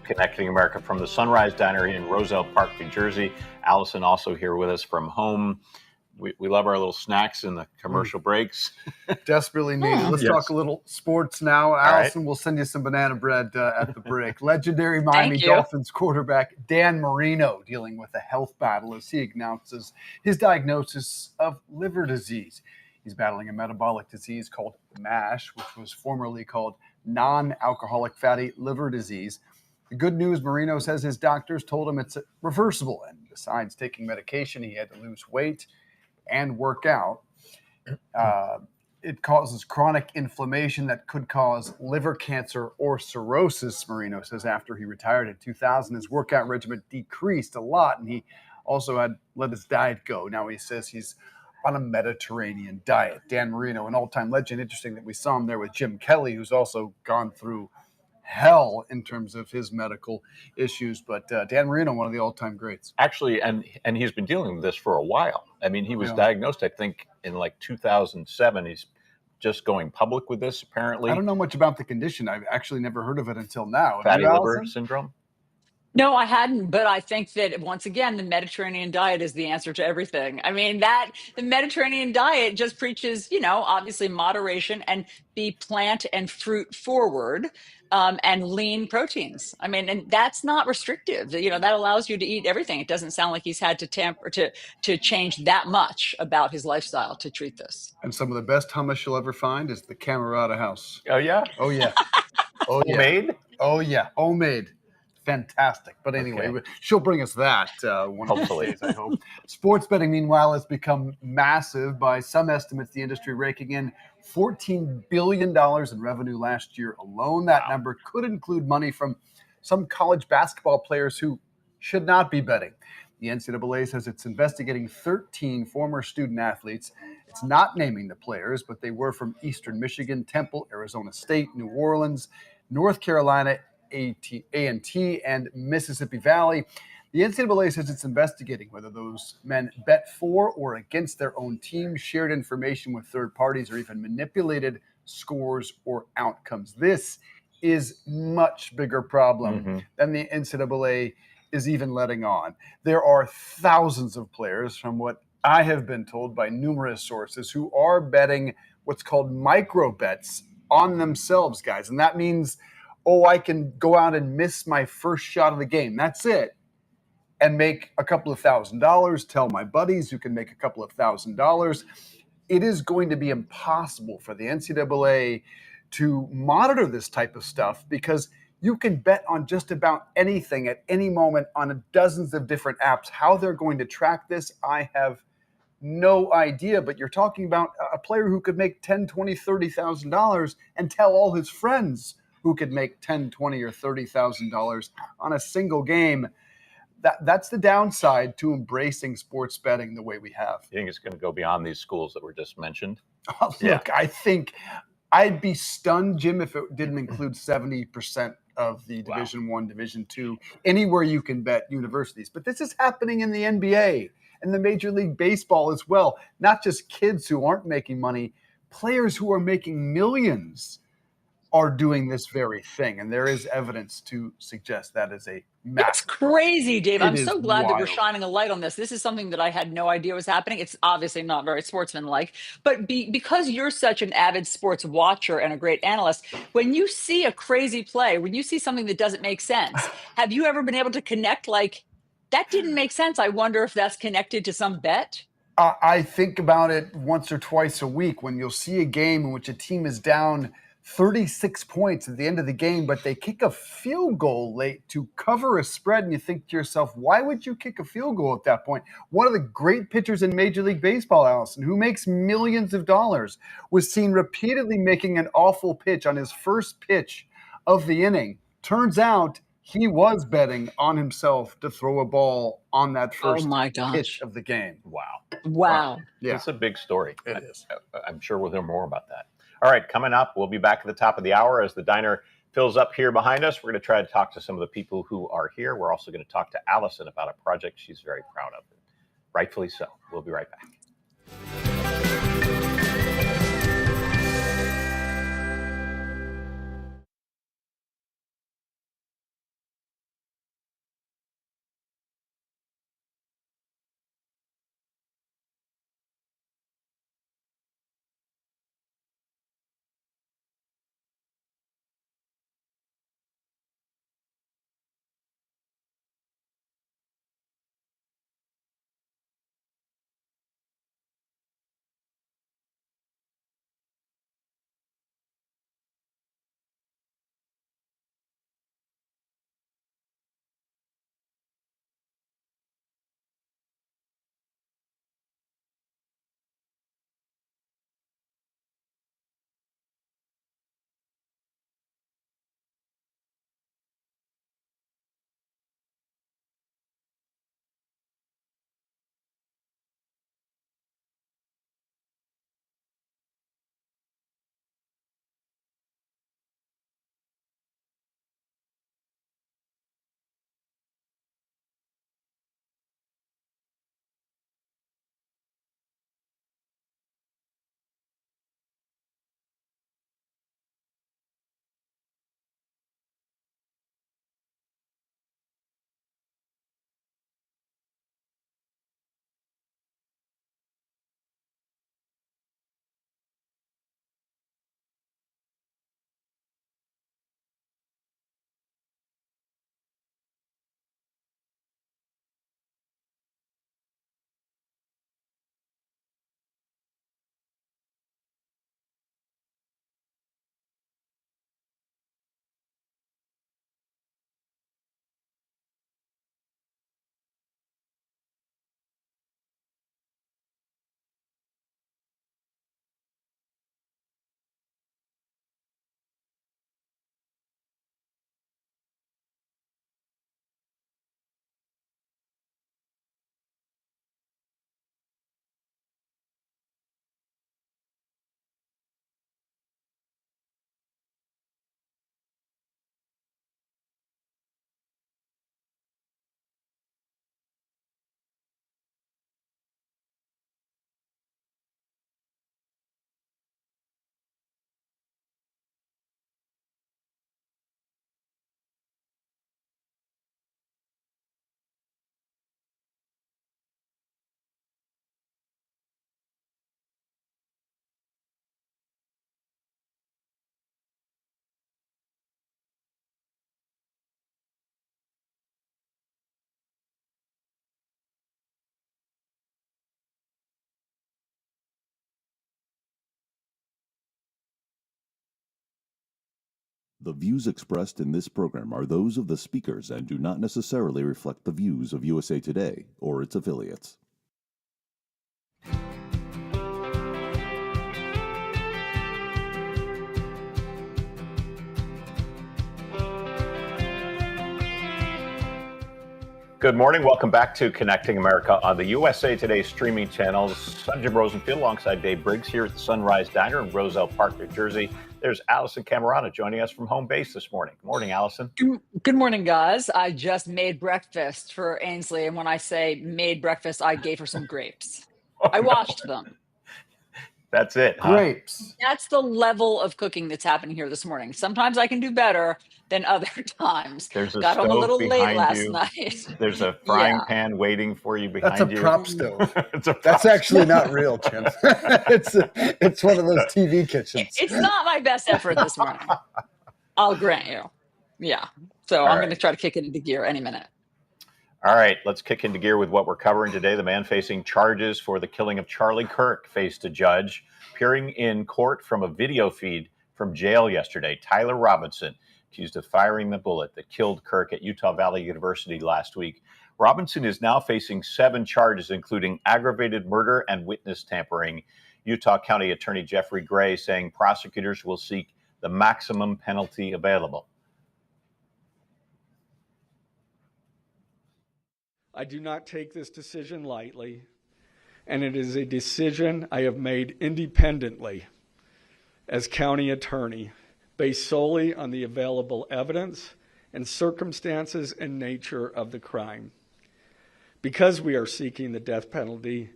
Connecting America from the Sunrise Diner in Roselle Park, New Jersey. Alisyn also here with us from home. We love our little snacks in the commercial breaks. Desperately needed. Let's talk a little sports now. Alisyn, we'll send you some banana bread at the break. Legendary Miami Dolphins quarterback Dan Marino dealing with a health battle as he announces his diagnosis of liver disease. He's battling a metabolic disease called MASH, which was formerly called non-alcoholic fatty liver disease. The good news, Marino says his doctors told him it's reversible, and besides taking medication, he had to lose weight and work out. It causes chronic inflammation that could cause liver cancer or cirrhosis, Marino says. After he retired in 2000, his workout regimen decreased a lot, and he also had let his diet go. Now he says he's on a Mediterranean diet. Dan Marino, an all-time legend. Interesting that we saw him there with Jim Kelly, who's also gone through hell in terms of his medical issues, but Dan Marino, one of the all-time greats. Actually, and he's been dealing with this for a while. I mean, he was diagnosed, I think, in like 2007. He's just going public with this, apparently. I don't know much about the condition. I've actually never heard of it until now. Fatty You, liver Alisyn? syndrome? No, I hadn't, but I think that once again, the Mediterranean diet is the answer to everything. I mean, that the Mediterranean diet just preaches, obviously moderation and be plant and fruit forward, and lean proteins. I mean, and that's not restrictive. That allows you to eat everything. It doesn't sound like he's had to tamper to change that much about his lifestyle to treat this. And some of the best hummus you'll ever find is the Camerota house. Oh, yeah? Oh, yeah. Oh, yeah. Homemade? Oh, yeah. Homemade. Fantastic. But anyway, Okay. she'll bring us that one of these Hopefully. days, I hope. Sports betting, meanwhile, has become massive. By some estimates, the industry raking in $14 billion in revenue last year alone. That number could include money from some college basketball players who should not be betting. The NCAA says it's investigating 13 former student athletes. It's not naming the players, but they were from Eastern Michigan, Temple, Arizona State, New Orleans, North Carolina, A&T, and Mississippi Valley. The NCAA says it's investigating whether those men bet for or against their own team, shared information with third parties, or even manipulated scores or outcomes. This is much bigger problem than the NCAA is even letting on. There are thousands of players, from what I have been told by numerous sources, who are betting what's called micro bets on themselves, guys. And that means, I can go out and miss my first shot of the game. That's it. And make a couple of $1,000, tell my buddies who can make a couple of $1,000. It is going to be impossible for the NCAA to monitor this type of stuff, because you can bet on just about anything at any moment on dozens of different apps. How they're going to track this, I have no idea. But you're talking about a player who could make $10,000, $20,000, $30,000 and tell all his friends who could make $10,000, $20,000, or $30,000 on a single game. That's the downside to embracing sports betting the way we have. You think it's going to go beyond these schools that were just mentioned? Look, I think I'd be stunned, Jim, if it didn't include 70% of the Division I, Division II, anywhere you can bet universities. But this is happening in the NBA and the Major League Baseball as well. Not just kids who aren't making money, players who are making millions are doing this very thing. And there is evidence to suggest that is a massive. It's crazy, Dave. I'm It so is glad that we're wild. shining a light on this. This is something that I had no idea was happening. It's obviously not very sportsmanlike, but because you're such an avid sports watcher and a great analyst, when you see a crazy play, when you see something that doesn't make sense, have you ever been able to connect, like, that didn't make sense? I wonder if that's connected to some bet. I think about it once or twice a week when you'll see a game in which a team is down 36 points at the end of the game, but they kick a field goal late to cover a spread. And you think to yourself, why would you kick a field goal at that point? One of the great pitchers in Major League Baseball, Alisyn, who makes millions of dollars, was seen repeatedly making an awful pitch on his first pitch of the inning. Turns out he was betting on himself to throw a ball on that first pitch of the game. Wow. Yeah. It's a big story. It is. I'm sure we'll hear more about that. All right, coming up, we'll be back at the top of the hour as the diner fills up here behind us. We're going to try to talk to some of the people who are here. We're also going to talk to Alisyn about a project she's very proud of. Rightfully so. We'll be right back. The views expressed in this program are those of the speakers and do not necessarily reflect the views of USA Today or its affiliates. Good morning. Welcome back to Connecting America on the USA Today streaming channels. I'm Jim Rosenfield alongside Dave Briggs here at the Sunrise Diner in Roselle Park, New Jersey. There's Alisyn Camerota joining us from home base this morning. Good morning, Alisyn. Good morning, guys. I just made breakfast for Ainsley. And when I say made breakfast, I gave her some grapes. I washed them. That's it, huh? Grapes. That's the level of cooking that's happening here this morning. Sometimes I can do better than other times. There's a Got home a stove little late behind last you. night. There's a frying Yeah. pan waiting for you behind That's a you. prop stove. It's a prop That's actually stove. not real, Jim. it's one of those TV kitchens. It's not my best effort this morning. I'll grant you. Yeah. So I'm going to try to kick it into gear any minute. All right, let's kick into gear with what we're covering today. The man facing charges for the killing of Charlie Kirk faced a judge appearing in court from a video feed from jail yesterday. Tyler Robinson, accused of firing the bullet that killed Kirk at Utah Valley University last week. Robinson is now facing 7 charges, including aggravated murder and witness tampering. Utah County Attorney Jeffrey Gray saying prosecutors will seek the maximum penalty available. I do not take this decision lightly, and it is a decision I have made independently as county attorney, based solely on the available evidence and circumstances and nature of the crime. Because we are seeking the death penalty,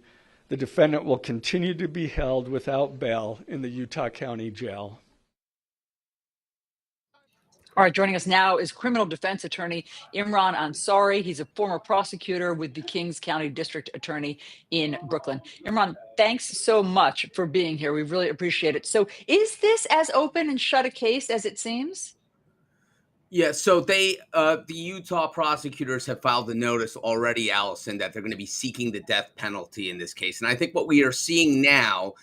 the defendant will continue to be held without bail in the Utah County Jail. All right, joining us now is criminal defense attorney Imran Ansari. He's a former prosecutor with the Kings County District Attorney in Brooklyn. Imran, thanks so much for being here. We really appreciate it. So is this as open and shut a case as it seems? Yeah, so the Utah prosecutors have filed a notice already, Alisyn, that they're going to be seeking the death penalty in this case. And I think what we are seeing now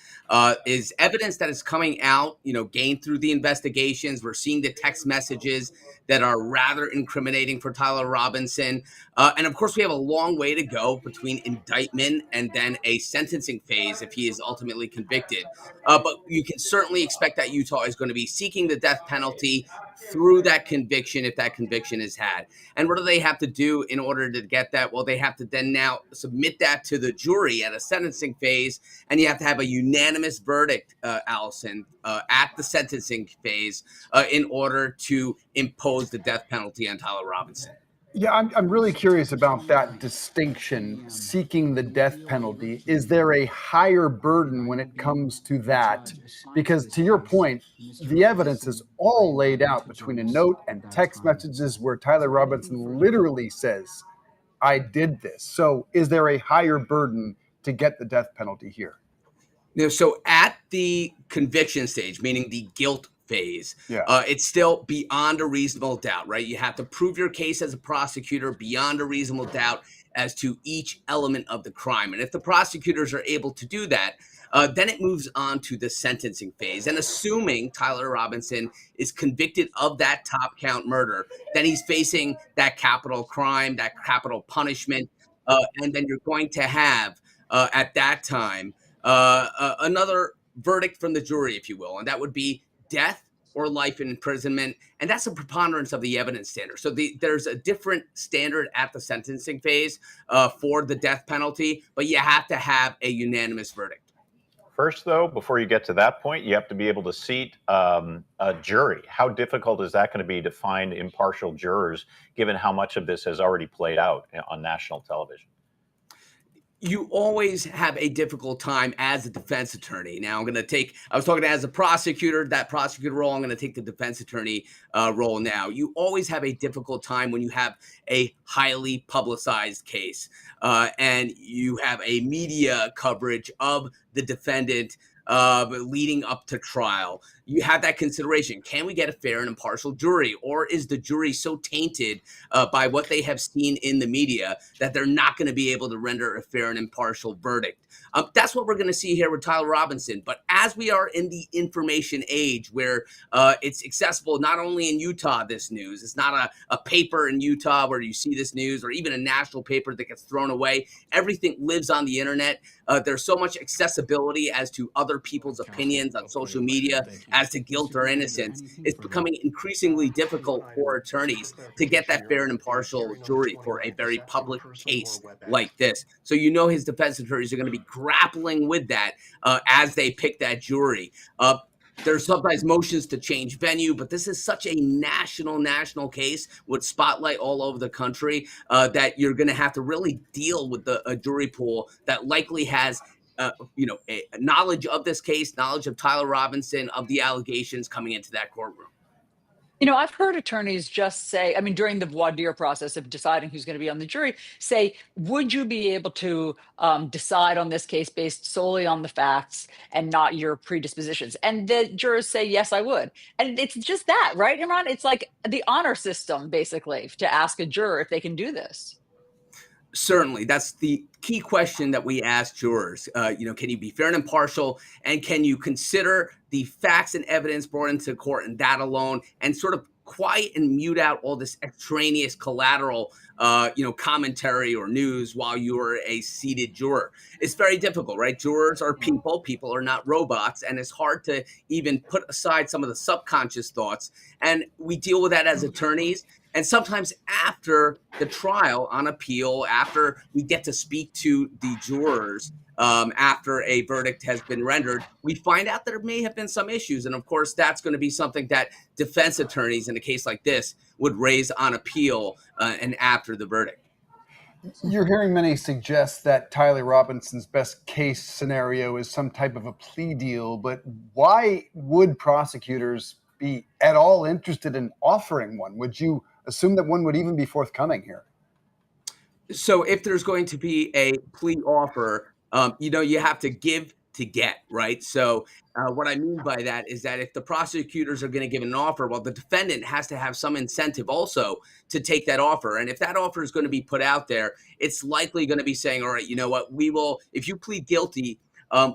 is evidence that is coming out, gained through the investigations. We're seeing the text messages that are rather incriminating for Tyler Robinson. And of course, we have a long way to go between indictment and then a sentencing phase if he is ultimately convicted. But you can certainly expect that Utah is going to be seeking the death penalty through that conviction if that conviction is had. And what do they have to do in order to get that? Well, they have to then now submit that to the jury at a sentencing phase, and you have to have a unanimous verdict, Alisyn, at the sentencing phase in order to impose the death penalty on Tyler Robinson. Yeah, I'm really curious about that distinction, seeking the death penalty. Is there a higher burden when it comes to that? Because to your point, the evidence is all laid out between a note and text messages where Tyler Robinson literally says, I did this. So is there a higher burden to get the death penalty here? So at the conviction stage, meaning the guilt phase, it's still beyond a reasonable doubt, right? You have to prove your case as a prosecutor beyond a reasonable doubt as to each element of the crime. And if the prosecutors are able to do that, then it moves on to the sentencing phase. And assuming Tyler Robinson is convicted of that top count murder, then he's facing that capital crime, that capital punishment. And then you're going to have, at that time, another verdict from the jury, if you will, and that would be death or life in imprisonment, and that's a preponderance of the evidence standard. So there's a different standard at the sentencing phase for the death penalty, but you have to have a unanimous verdict. First, though, before you get to that point, you have to be able to seat a jury. How difficult is that going to be to find impartial jurors, given how much of this has already played out on national television? You always have a difficult time as a defense attorney. Now I was talking as a prosecutor, that prosecutor role, I'm going to take the defense attorney role now. You always have a difficult time when you have a highly publicized case and you have a media coverage of the defendant leading up to trial, you have that consideration. Can we get a fair and impartial jury? Or is the jury so tainted by what they have seen in the media that they're not going to be able to render a fair and impartial verdict? That's what we're going to see here with Tyler Robinson. But as we are in the information age where it's accessible not only in Utah, this news, it's not a paper in Utah where you see this news or even a national paper that gets thrown away. Everything lives on the internet. There's so much accessibility as to other people's opinions on social media as to guilt or innocence. It's becoming increasingly difficult for attorneys to get that fair and impartial jury for a very public case like this. So his defense attorneys are going to be grappling with that as they pick that jury. There's sometimes motions to change venue, but this is such a national case with spotlight all over the country that you're going to have to really deal with a jury pool that likely has a knowledge of this case, knowledge of Tyler Robinson, of the allegations coming into that courtroom. I've heard attorneys just say, during the voir dire process of deciding who's going to be on the jury, say, would you be able to decide on this case based solely on the facts and not your predispositions? And the jurors say, yes, I would. And it's just that, right, Imran? It's like the honor system, basically, to ask a juror if they can do this. Certainly. That's the key question that we ask jurors. Can you be fair and impartial? And can you consider the facts and evidence brought into court and that alone, and sort of quiet and mute out all this extraneous collateral, commentary or news while you are a seated juror? It's very difficult, right? Jurors are people. People are not robots. And it's hard to even put aside some of the subconscious thoughts. And we deal with that as attorneys. And sometimes after the trial on appeal, after we get to speak to the jurors, after a verdict has been rendered, we find out that there may have been some issues. And of course, that's going to be something that defense attorneys in a case like this would raise on appeal and after the verdict. You're hearing many suggest that Tyler Robinson's best case scenario is some type of a plea deal, but why would prosecutors be at all interested in offering one? Would you assume that one would even be forthcoming here? So if there's going to be a plea offer, you have to give to get, right? So what I mean by that is that if the prosecutors are going to give an offer, well, the defendant has to have some incentive also to take that offer. And if that offer is going to be put out there, it's likely going to be saying, all right, you know what, we will, if you plead guilty,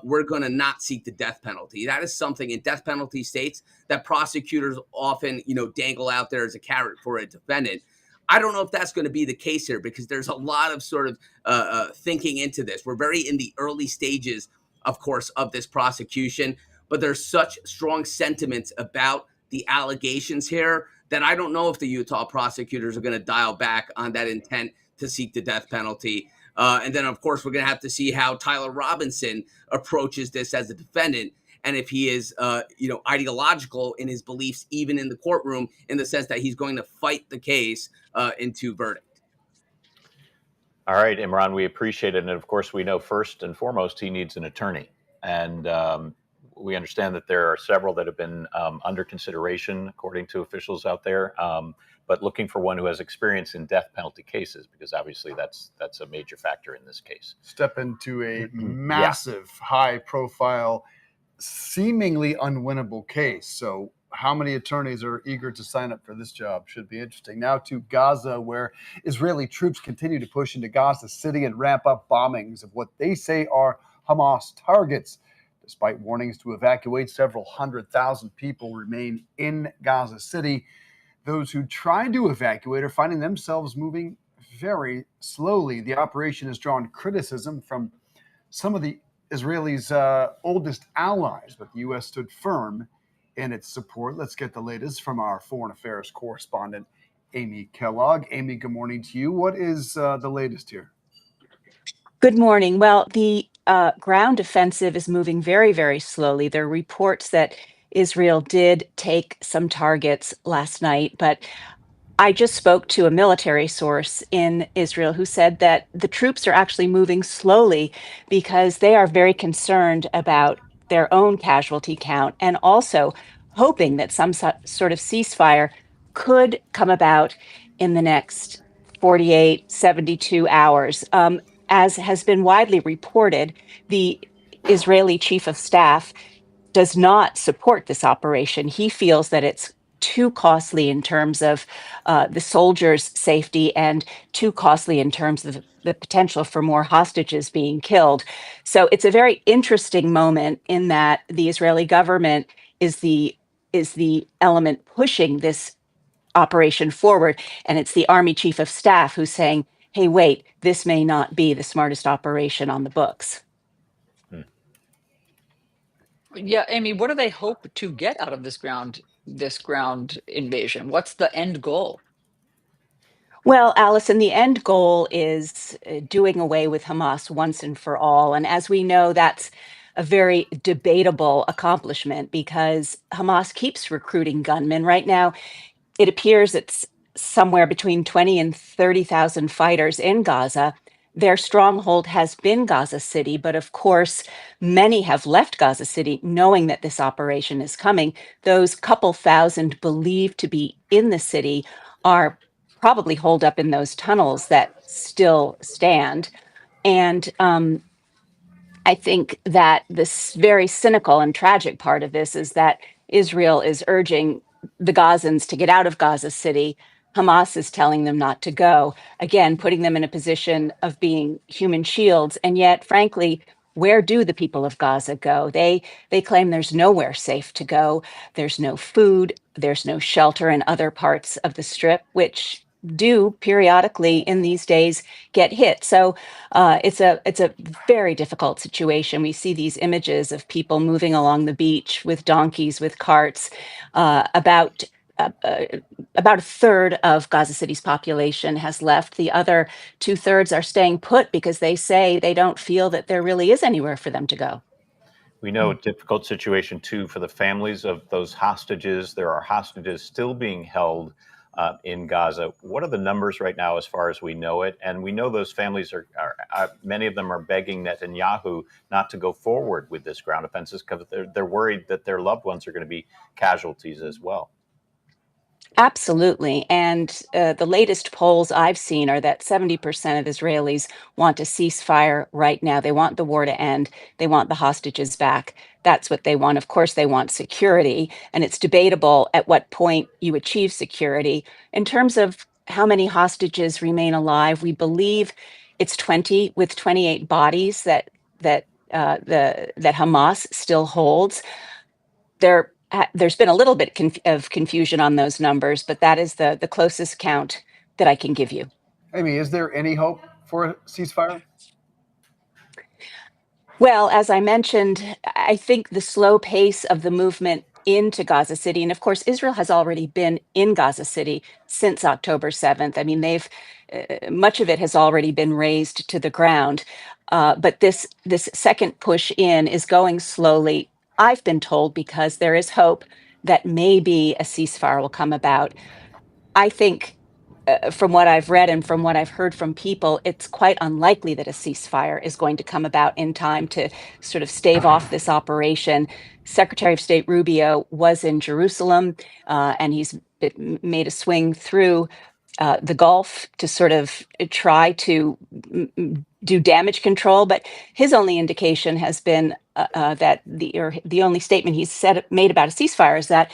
we're going to not seek the death penalty. That is something in death penalty states that prosecutors often, dangle out there as a carrot for a defendant. I don't know if that's going to be the case here because there's a lot of sort of thinking into this. We're very in the early stages, of course, of this prosecution, but there's such strong sentiments about the allegations here that I don't know if the Utah prosecutors are going to dial back on that intent to seek the death penalty. And then, of course, we're going to have to see how Tyler Robinson approaches this as a defendant. And if he is, ideological in his beliefs, even in the courtroom, in the sense that he's going to fight the case into verdict. All right, Imran, we appreciate it. And of course, we know first and foremost, he needs an attorney. And we understand that there are several that have been under consideration, according to officials out there, but looking for one who has experience in death penalty cases, because obviously that's a major factor in this case. Step into a massive, high-profile, seemingly unwinnable case. So how many attorneys are eager to sign up for this job? Should be interesting. Now to Gaza, where Israeli troops continue to push into Gaza City and ramp up bombings of what they say are Hamas targets. Despite warnings to evacuate, several 100,000 people remain in Gaza City. Those who try to evacuate are finding themselves moving very slowly. The operation has drawn criticism from some of the Israelis' oldest allies, but the U.S. stood firm in its support. Let's get the latest from our foreign affairs correspondent, Amy Kellogg. Amy, good morning to you. What is the latest here? Good morning. Well, the ground offensive is moving very, very slowly. There are reports that Israel did take some targets last night, but I just spoke to a military source in Israel who said that the troops are actually moving slowly because they are very concerned about their own casualty count and also hoping that some sort of ceasefire could come about in the next 48, 72 hours. As has been widely reported, the Israeli chief of staff does not support this operation. He feels that it's too costly in terms of the soldiers' safety and too costly in terms of the potential for more hostages being killed. So it's a very interesting moment in that the Israeli government is the element pushing this operation forward, and it's the army chief of staff who's saying, "Hey, wait, this may not be the smartest operation on the books." Yeah, Amy, what do they hope to get out of this ground invasion? What's the end goal? Well, Allison, the end goal is doing away with Hamas once and for all. And as we know, that's a very debatable accomplishment because Hamas keeps recruiting gunmen. Right now, it appears it's somewhere between 20 and 30,000 fighters in Gaza. Their stronghold has been Gaza City, but of course, many have left Gaza City knowing that this operation is coming. Those couple thousand believed to be in the city are probably holed up in those tunnels that still stand. And I think that this very cynical and tragic part of this is that Israel is urging the Gazans to get out of Gaza City. Hamas is telling them not to go, again, putting them in a position of being human shields. And yet, frankly, where do the people of Gaza go? They claim there's nowhere safe to go. There's no food, there's no shelter in other parts of the strip, which do periodically in these days get hit. So it's a very difficult situation. We see these images of people moving along the beach with donkeys, with carts. Uh, uh, about a third of Gaza City's population has left. The other two-thirds are staying put because they say they don't feel that there really is anywhere for them to go. We know a difficult situation too for the families of those hostages. There are hostages still being held in Gaza. What are the numbers right now, as far as we know it? And we know those families are many of them are begging Netanyahu not to go forward with this ground offenses because they're worried that their loved ones are going to be casualties as well. Absolutely. And the latest polls I've seen are that 70% of Israelis want a ceasefire right now. They want the war to end. They want the hostages back. That's what they want. Of course, they want security. And it's debatable at what point you achieve security. In terms of how many hostages remain alive, we believe it's 20, with 28 bodies that Hamas still holds. There's been a little bit of confusion on those numbers, but that is the closest count that I can give you. Amy, is there any hope for a ceasefire? Well, as I mentioned, I think the slow pace of the movement into Gaza City, and of course, Israel has already been in Gaza City since October 7th. I mean, much of it has already been razed to the ground. But this second push in is going slowly. I've been told because there is hope that maybe a ceasefire will come about. I think, from what I've read and from what I've heard from people, it's quite unlikely that a ceasefire is going to come about in time to sort of stave off this operation. Secretary of State Rubio was in Jerusalem, and he's made a swing through the Gulf to sort of try to do damage control. But his only indication has been that the only statement he's made about a ceasefire is that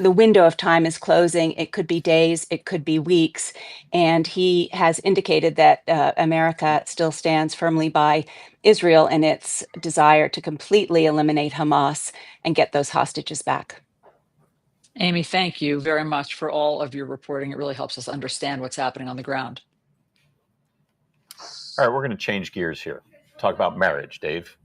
the window of time is closing. It could be days, it could be weeks. And he has indicated that America still stands firmly by Israel in its desire to completely eliminate Hamas and get those hostages back. Amy, thank you very much for all of your reporting. It really helps us understand what's happening on the ground. All right, we're going to change gears here. Talk about marriage, Dave.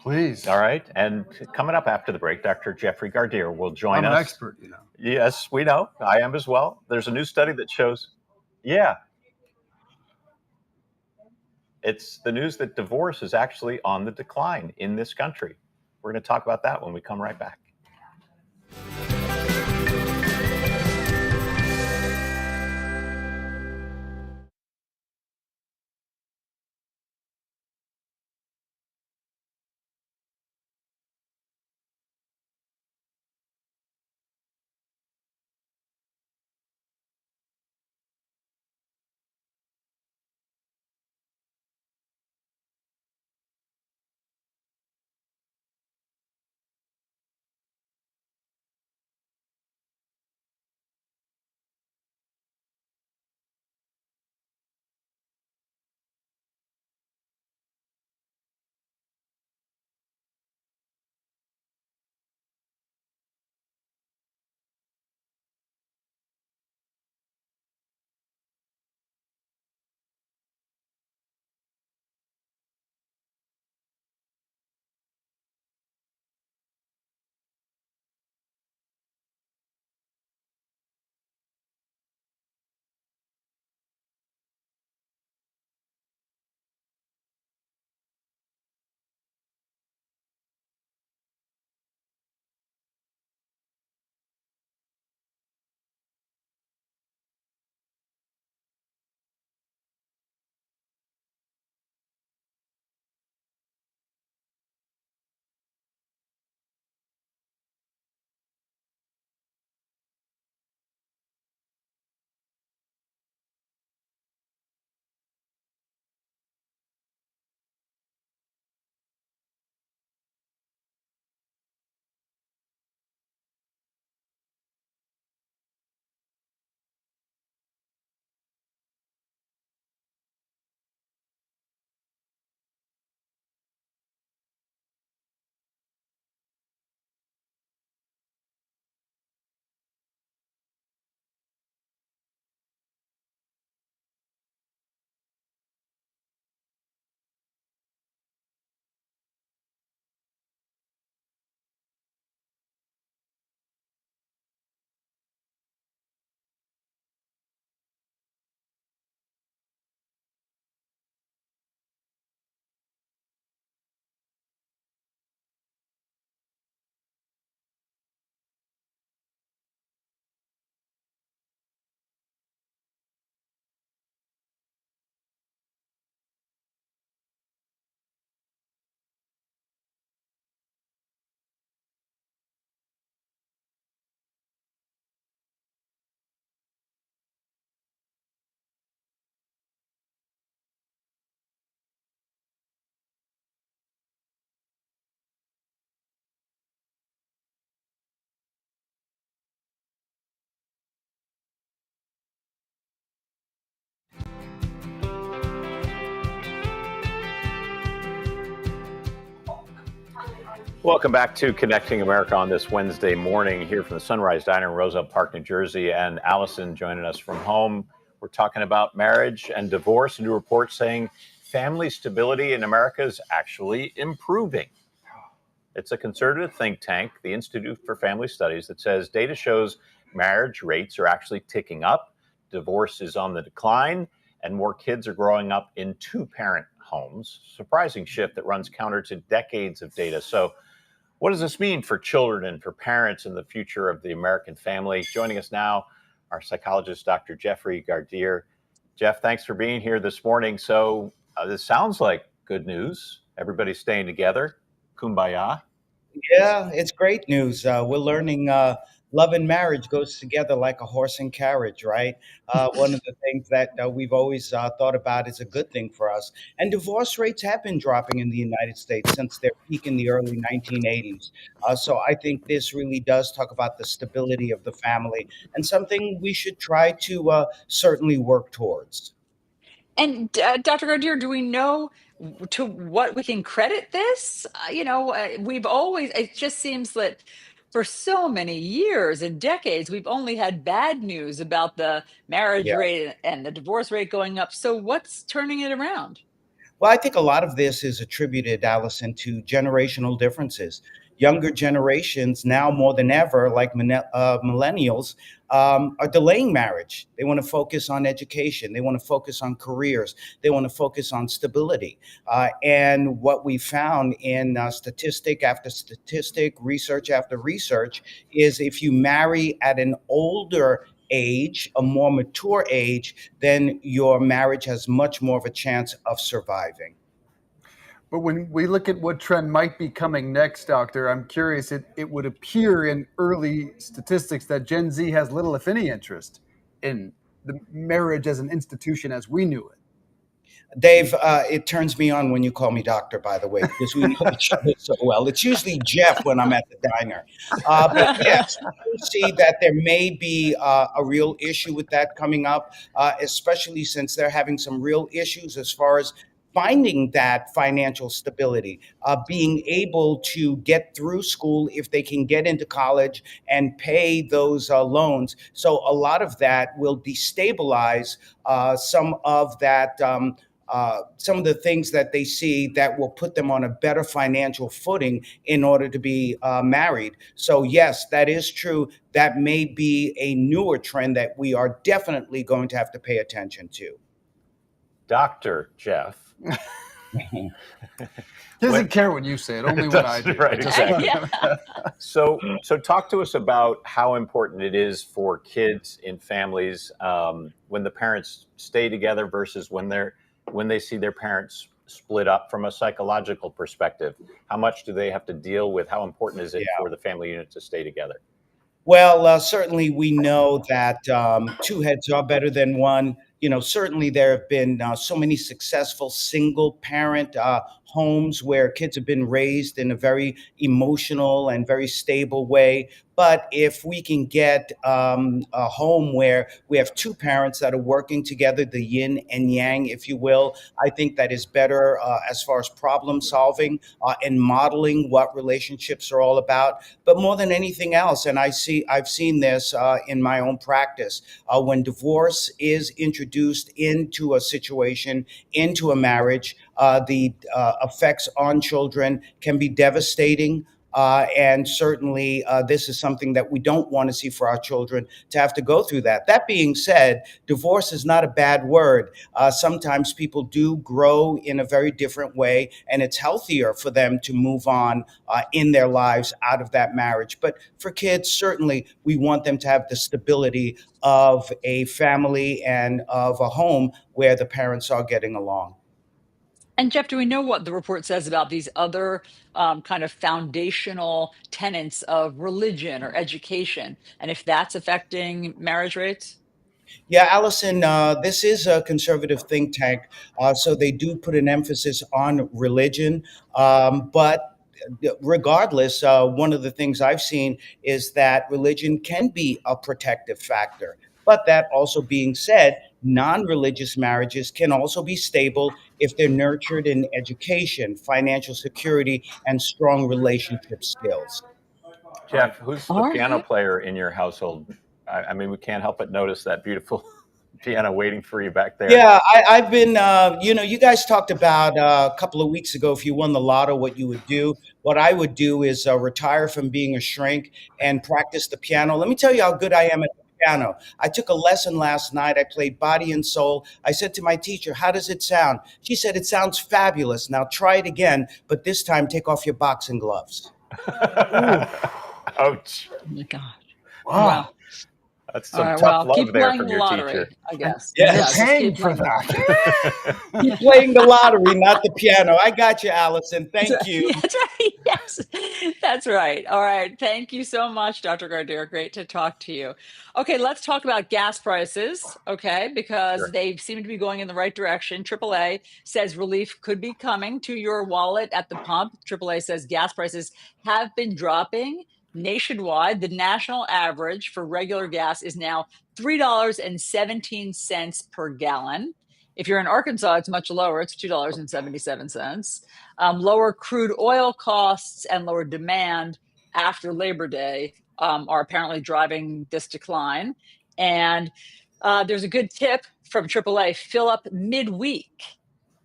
Please. All right. And coming up after the break, Dr. Jeffrey Gardier will join us. I'm an expert, you know. Yes, we know. I am as well. There's a new study that shows, yeah, it's the news that divorce is actually on the decline in this country. We're going to talk about that when we come right back. Welcome back to Connecting America on this Wednesday morning here from the Sunrise Diner in Roosevelt Park, New Jersey, and Alisyn joining us from home. We're talking about marriage and divorce. A new report saying family stability in America is actually improving. It's a conservative think tank, the Institute for Family Studies, that says data shows marriage rates are actually ticking up, divorce is on the decline, and more kids are growing up in two-parent homes. Surprising shift that runs counter to decades of data. So what does this mean for children and for parents and the future of the American family? Joining us now, our psychologist, Dr. Jeffrey Gardier. Jeff, thanks for being here this morning. So this sounds like good news. Everybody's staying together. Kumbaya. Yeah, it's great news. We're learning love and marriage goes together like a horse and carriage, right? One of the things that we've always thought about is a good thing for us. And divorce rates have been dropping in the United States since their peak in the early 1980s. So I think this really does talk about the stability of the family and something we should try to certainly work towards. And Dr. Gardner, do we know to what we can credit this? We've always, it just seems that for so many years and decades, we've only had bad news about the marriage Yeah. rate and the divorce rate going up. So what's turning it around? Well, I think a lot of this is attributed, Alisyn, to generational differences. Younger generations now more than ever, like millennials, are delaying marriage. They want to focus on education. They want to focus on careers. They want to focus on stability. And what we found in statistic after statistic, research after research, is if you marry at an older age, a more mature age, then your marriage has much more of a chance of surviving. But when we look at what trend might be coming next, Doctor, I'm curious, it would appear in early statistics that Gen Z has little, if any, interest in the marriage as an institution as we knew it. Dave, it turns me on when you call me doctor, by the way, because we know each other so well. It's usually Jeff when I'm at the diner. But yes, we see that there may be a real issue with that coming up, especially since they're having some real issues as far as finding that financial stability, being able to get through school if they can get into college and pay those loans. So a lot of that will destabilize some of that. Some of the things that they see that will put them on a better financial footing in order to be married. So yes, that is true. That may be a newer trend that we are definitely going to have to pay attention to. Dr. Jeff. He doesn't care when you say it, only when I do. Right, exactly. So talk to us about how important it is for kids in families when the parents stay together versus when they see their parents split up from a psychological perspective. How much do they have to deal with? How important is it for the family unit to stay together? Well, certainly we know that two heads are better than one. Certainly there have been so many successful single parent homes where kids have been raised in a very emotional and very stable way. But if we can get a home where we have two parents that are working together, the yin and yang, if you will, I think that is better as far as problem solving and modeling what relationships are all about. But more than anything else, and I've seen this in my own practice, when divorce is introduced into a situation, into a marriage, the effects on children can be devastating. And certainly this is something that we don't want to see for our children to have to go through that. That being said, divorce is not a bad word. Sometimes people do grow in a very different way, and it's healthier for them to move on in their lives out of that marriage. But for kids, certainly we want them to have the stability of a family and of a home where the parents are getting along. And Jeff, do we know what the report says about these other kind of foundational tenets of religion or education, and if that's affecting marriage rates? Yeah, Alisyn, this is a conservative think tank, so they do put an emphasis on religion. But regardless, one of the things I've seen is that religion can be a protective factor. But that also being said, non-religious marriages can also be stable if they're nurtured in education, financial security, and strong relationship skills. Jeff, who's the All piano right. player in your household? I mean, we can't help but notice that beautiful piano waiting for you back there. Yeah, I've been, you guys talked about a couple of weeks ago, if you won the lotto, what you would do. What I would do is retire from being a shrink and practice the piano. Let me tell you how good I am at the piano. I took a lesson last night. I played Body and Soul. I said to my teacher, how does it sound? She said, it sounds fabulous. Now try it again, but this time take off your boxing gloves. Ouch. Oh my gosh. Wow. Wow. That's All some right. tough Well, love keep there playing from the your lottery, teacher. I guess. You're Yeah, just paying keep for playing the lottery. that. Keep playing the lottery, not the piano. I got you, Alisyn. Thank you. That's right. Yes, that's right. All right. Thank you so much, Dr. Gardere. Great to talk to you. Okay, let's talk about gas prices. Okay, because Sure. they seem to be going in the right direction. AAA says relief could be coming to your wallet at the pump. AAA says gas prices have been dropping nationwide. The national average for regular gas is now $3.17 per gallon. If you're in Arkansas, it's much lower. It's $2.77. Lower crude oil costs and lower demand after Labor Day are apparently driving this decline. And there's a good tip from AAA: fill up midweek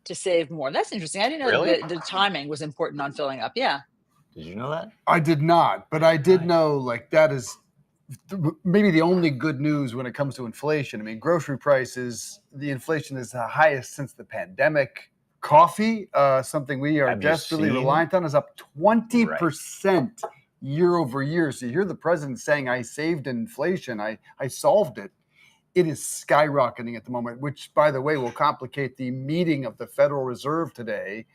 to save more. That's interesting. I didn't know Really? that the timing was important on filling up. Yeah. Did you know that? I did not, but I did know like that is maybe the only good news when it comes to inflation. I mean, grocery prices, the inflation is the highest since the pandemic. Coffee, something we are Have you desperately seen? reliant on, is up 20% year over year. So you hear the president saying, I saved inflation, I solved it. It is skyrocketing at the moment, which, by the way, will complicate the meeting of the Federal Reserve today,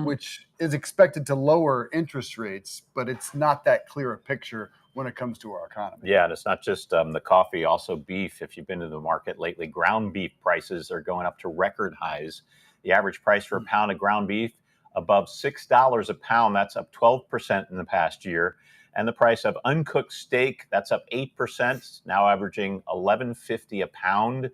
which is expected to lower interest rates, but it's not that clear a picture when it comes to our economy. Yeah, and it's not just the coffee, also beef. If you've been to the market lately, ground beef prices are going up to record highs. The average price for a pound of ground beef above $6 a pound. That's up 12% in the past year. And the price of uncooked steak, that's up 8%, now averaging $11.50 a pound.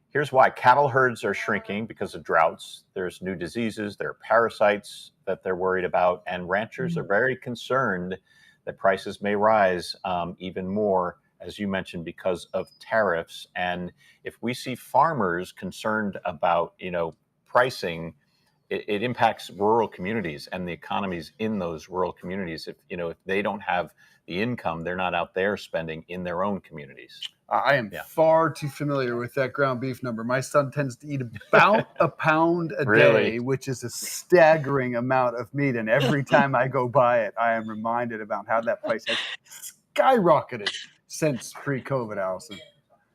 Here's why. Cattle herds are shrinking because of droughts. There's new diseases, there are parasites that they're worried about, and ranchers are very concerned that prices may rise even more, as you mentioned, because of tariffs. And if we see farmers concerned about, pricing, it impacts rural communities and the economies in those rural communities. If they don't have the income, they're not out there spending in their own communities. I am far too familiar with that ground beef number. My son tends to eat about a pound a day, which is a staggering amount of meat. And every time I go by it, I am reminded about how that price has skyrocketed since pre-COVID, Alisyn.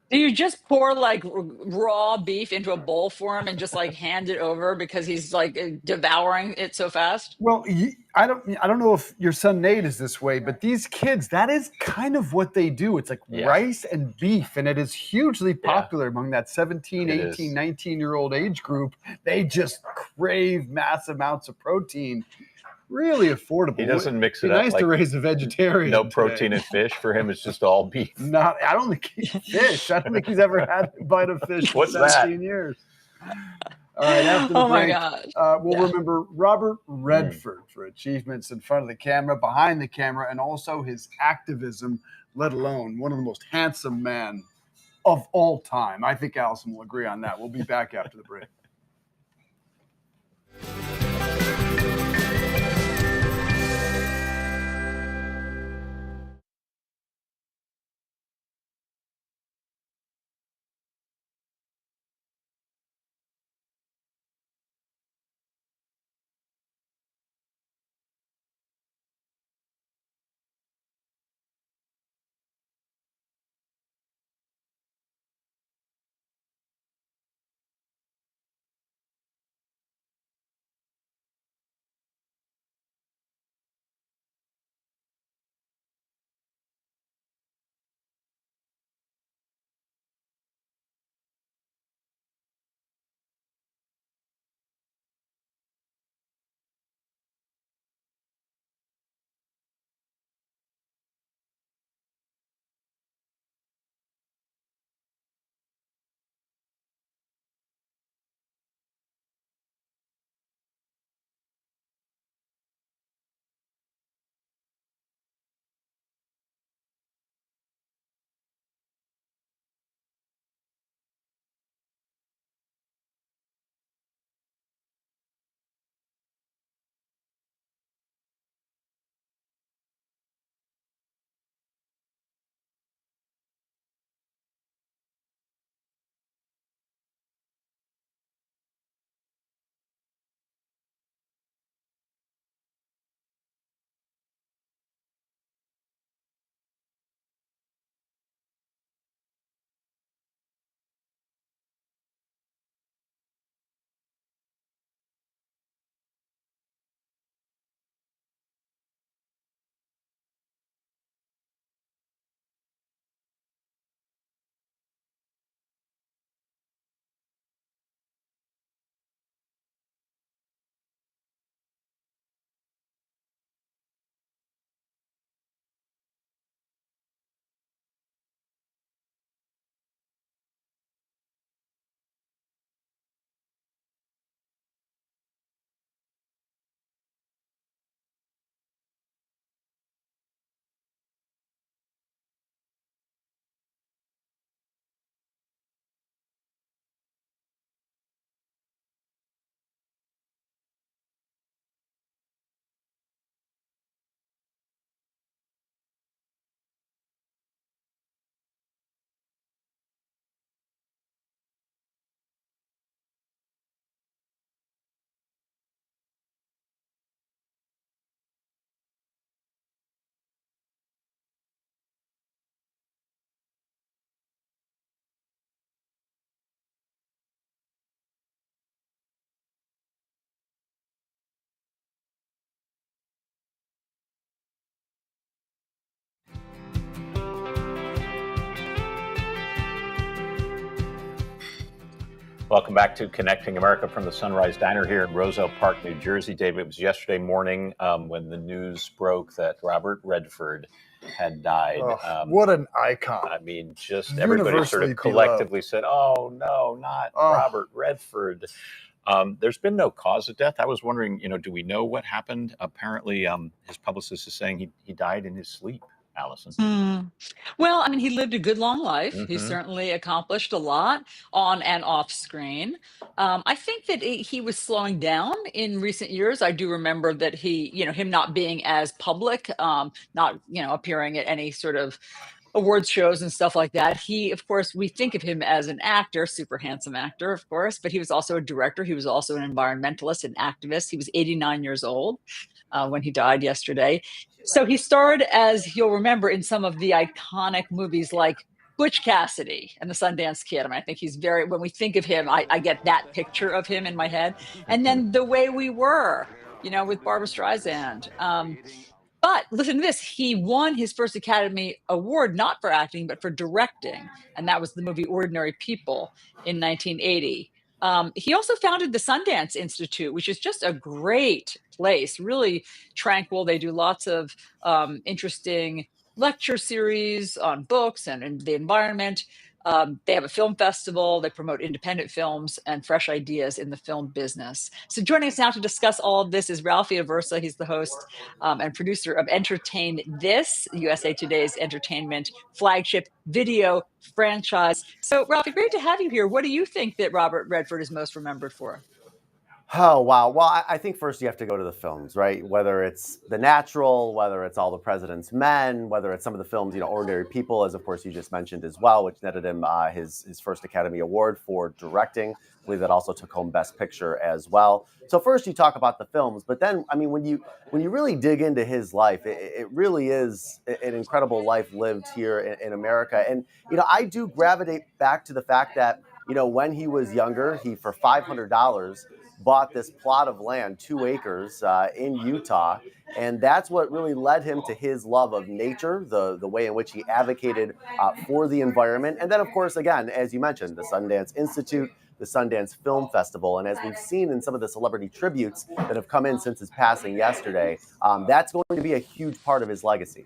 Do you just pour like raw beef into a bowl for him and just like hand it over because he's like devouring it so fast? Well, I don't know if your son Nate is this way, but these kids, that is kind of what they do. It's like rice and beef, and it is hugely popular among that 17, 18, 19-year-old age group. They just crave mass amounts of protein. Really affordable. He doesn't mix it It'd be up. nice to raise a vegetarian. No protein in fish for him. It's just all beef. I don't think fish. I don't think he's ever had a bite of fish in 17 years. All right, after the break, we'll remember Robert Redford for achievements in front of the camera, behind the camera, and also his activism, let alone one of the most handsome men of all time. I think Alisyn will agree on that. We'll be back after the break. Welcome back to Connecting America from the Sunrise Diner here in Roselle Park, New Jersey. Dave, it was yesterday morning when the news broke that Robert Redford had died. What an icon. I mean, just everybody sort of collectively said, oh, no, not Robert Redford. There's been no cause of death. I was wondering, do we know what happened? Apparently, his publicist is saying he died in his sleep, Alisyn. Well, I mean, he lived a good long life. He Mhm. certainly accomplished a lot on and off screen. I think that he was slowing down in recent years. I do remember that him not being as public, not, appearing at any sort of awards shows and stuff like that. He, of course, we think of him as an actor, super handsome actor, of course, but he was also a director. He was also an environmentalist, an activist. He was 89 years old when he died yesterday. So he starred, as you'll remember, in some of the iconic movies like Butch Cassidy and the Sundance Kid. I mean, I think he's when we think of him, I get that picture of him in my head. And then The Way We Were, with Barbra Streisand. But listen to this. He won his first Academy Award, not for acting, but for directing. And that was the movie Ordinary People in 1980. He also founded the Sundance Institute, which is just a great place, really tranquil. They do lots of interesting lecture series on books and the environment. They have a film festival. They promote independent films and fresh ideas in the film business. So joining us now to discuss all of this is Ralphie Aversa. He's the host and producer of Entertain This, USA Today's entertainment flagship video franchise. So Ralphie, great to have you here. What do you think that Robert Redford is most remembered for? Oh, wow. Well, I think first you have to go to the films, right? Whether it's The Natural, whether it's All the President's Men, whether it's some of the films, Ordinary People, as of course you just mentioned as well, which netted him his first Academy Award for directing. I believe that also took home Best Picture as well. So first you talk about the films, but then, I mean, when you really dig into his life, it really is an incredible life lived here in America. And, I do gravitate back to the fact that, when he was younger, he, for $500, bought this plot of land, 2 acres in Utah. And that's what really led him to his love of nature, the way in which he advocated for the environment. And then, of course, again, as you mentioned, the Sundance Institute, the Sundance Film Festival. And as we've seen in some of the celebrity tributes that have come in since his passing yesterday, that's going to be a huge part of his legacy.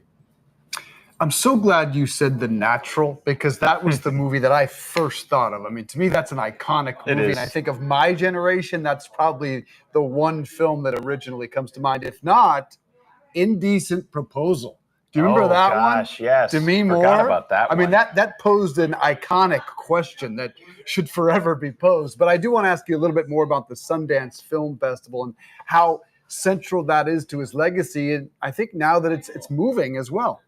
I'm so glad you said The Natural, because that was the movie that I first thought of. I mean, to me, that's an iconic movie. And I think of my generation, that's probably the one film that originally comes to mind. If not, Indecent Proposal. Do you remember that one? Yes. Demi Moore. Forgot about that one. I mean, that posed an iconic question that should forever be posed. But I do want to ask you a little bit more about the Sundance Film Festival and how central that is to his legacy. And I think now that it's moving as well.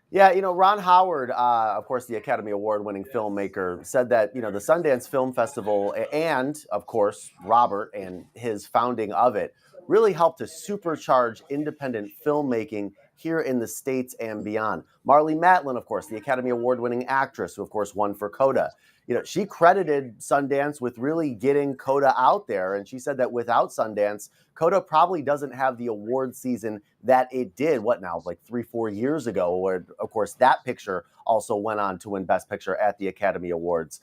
Yeah, Ron Howard, of course, the Academy Award-winning filmmaker, said that, the Sundance Film Festival and, of course, Robert and his founding of it really helped to supercharge independent filmmaking here in the States and beyond. Marlee Matlin, of course, the Academy Award-winning actress who, of course, won for Coda. She credited Sundance with really getting Coda out there. And she said that without Sundance, Coda probably doesn't have the award season that it did, like 3-4 years ago, where, of course, that picture also went on to win Best Picture at the Academy Awards.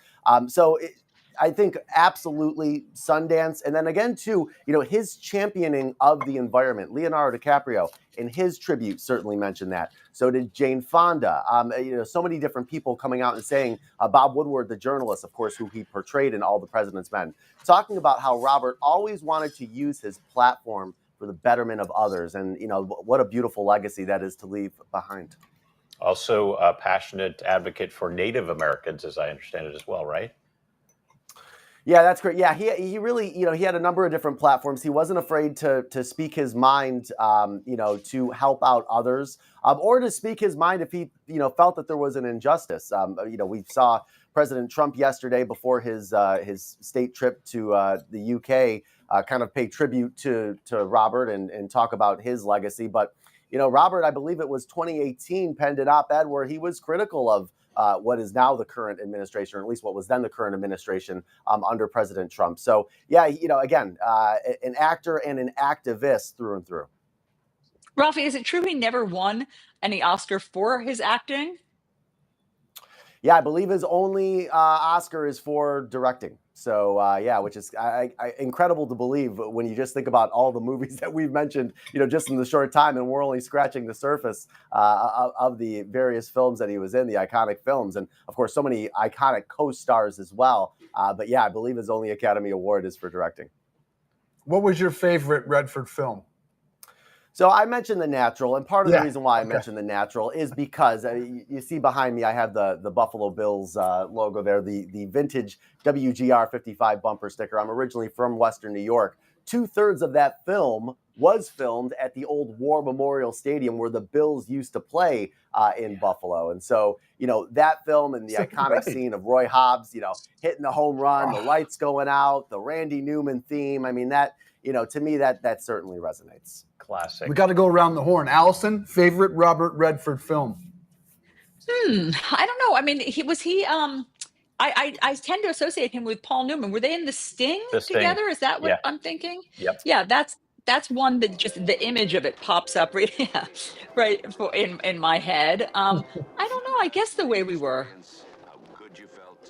I think absolutely Sundance. And then again, too, his championing of the environment. Leonardo DiCaprio in his tribute certainly mentioned that. So did Jane Fonda. So many different people coming out and saying, Bob Woodward, the journalist, of course, who he portrayed in All the President's Men, talking about how Robert always wanted to use his platform for the betterment of others. And, what a beautiful legacy that is to leave behind. Also a passionate advocate for Native Americans, as I understand it as well, right? Yeah, that's great. Yeah, he really, he had a number of different platforms. He wasn't afraid to speak his mind, to help out others, or to speak his mind if he, felt that there was an injustice. We saw President Trump yesterday before his state trip to the UK kind of pay tribute to Robert and talk about his legacy. But, Robert, I believe it was 2018, penned an op-ed where he was critical of what is now the current administration, or at least what was then the current administration under President Trump. So, yeah, again, an actor and an activist through and through. Ralphie, is it true he never won any Oscar for his acting? Yeah, I believe his only Oscar is for directing. So yeah, which is incredible to believe when you just think about all the movies that we've mentioned, just in the short time, and we're only scratching the surface of the various films that he was in, the iconic films, and of course so many iconic co-stars as well. But yeah, I believe his only Academy Award is for directing. What was your favorite Redford film? So I mentioned The Natural, and part of the reason why I mentioned The Natural is because you see behind me, I have the Buffalo Bills logo there, the vintage WGR 55 bumper sticker. I'm originally from Western New York. 2/3 of that film was filmed at the old War Memorial Stadium where the Bills used to play in Buffalo. And so, that film and the iconic scene of Roy Hobbs, hitting the home run, the lights going out, the Randy Newman theme. I mean, that, to me, that certainly resonates. Classic. We got to go around the horn. Alisyn, favorite Robert Redford film? I don't know. I mean, I tend to associate him with Paul Newman. Were they in The Sting together? Is that what I'm thinking? Yep. Yeah, that's one that just the image of it pops up right in my head. I don't know. I guess The Way We Were.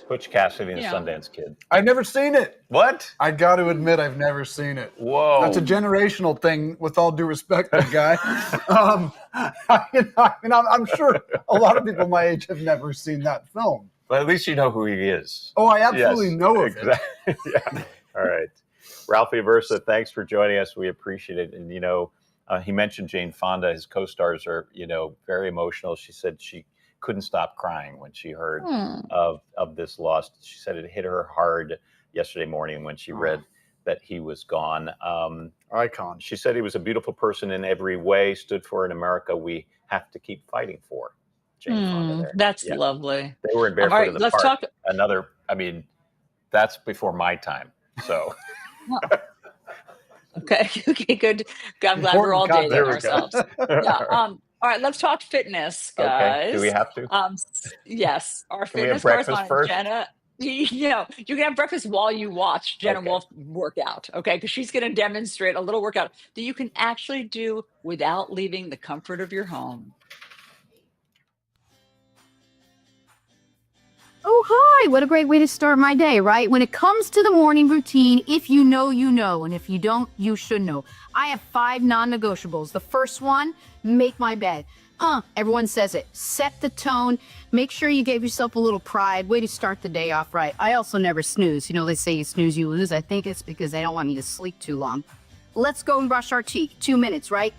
Butch Cassidy and the Sundance Kid. I've never seen it. What? I got to admit, I've never seen it. Whoa. That's a generational thing, with all due respect, big guy. I'm sure a lot of people my age have never seen that film. But at least you know who he is. Oh, I absolutely know of it. Yeah. All right. Ralphie Aversa, thanks for joining us. We appreciate it. And, he mentioned Jane Fonda. His co-stars are, very emotional. She said she couldn't stop crying when she heard of this loss. She said it hit her hard yesterday morning when she read that he was gone. Icon. She said he was a beautiful person in every way, stood for an America we have to keep fighting for. Jane Fonda there. That's lovely. They were in Barefoot right, in the let's Park. talk. That's before my time. So. Okay, good. I'm glad we're all dating ourselves. Yeah. All right, let's talk fitness, guys. Okay. Do we have to? Yes. Our Can we have fitness breakfast correspondent, first? Jenna. You can have breakfast while you watch Jenna Wolf work out, okay? Because she's going to demonstrate a little workout that you can actually do without leaving the comfort of your home. Oh, hi. What a great way to start my day, right? When it comes to the morning routine, if you know, you know. And if you don't, you should know. I have 5 non-negotiables. The first one, make my bed. Everyone says it. Set the tone. Make sure you gave yourself a little pride. Way to start the day off right. I also never snooze. They say you snooze, you lose. I think it's because they don't want me to sleep too long. Let's go and brush our teeth. 2 minutes, right?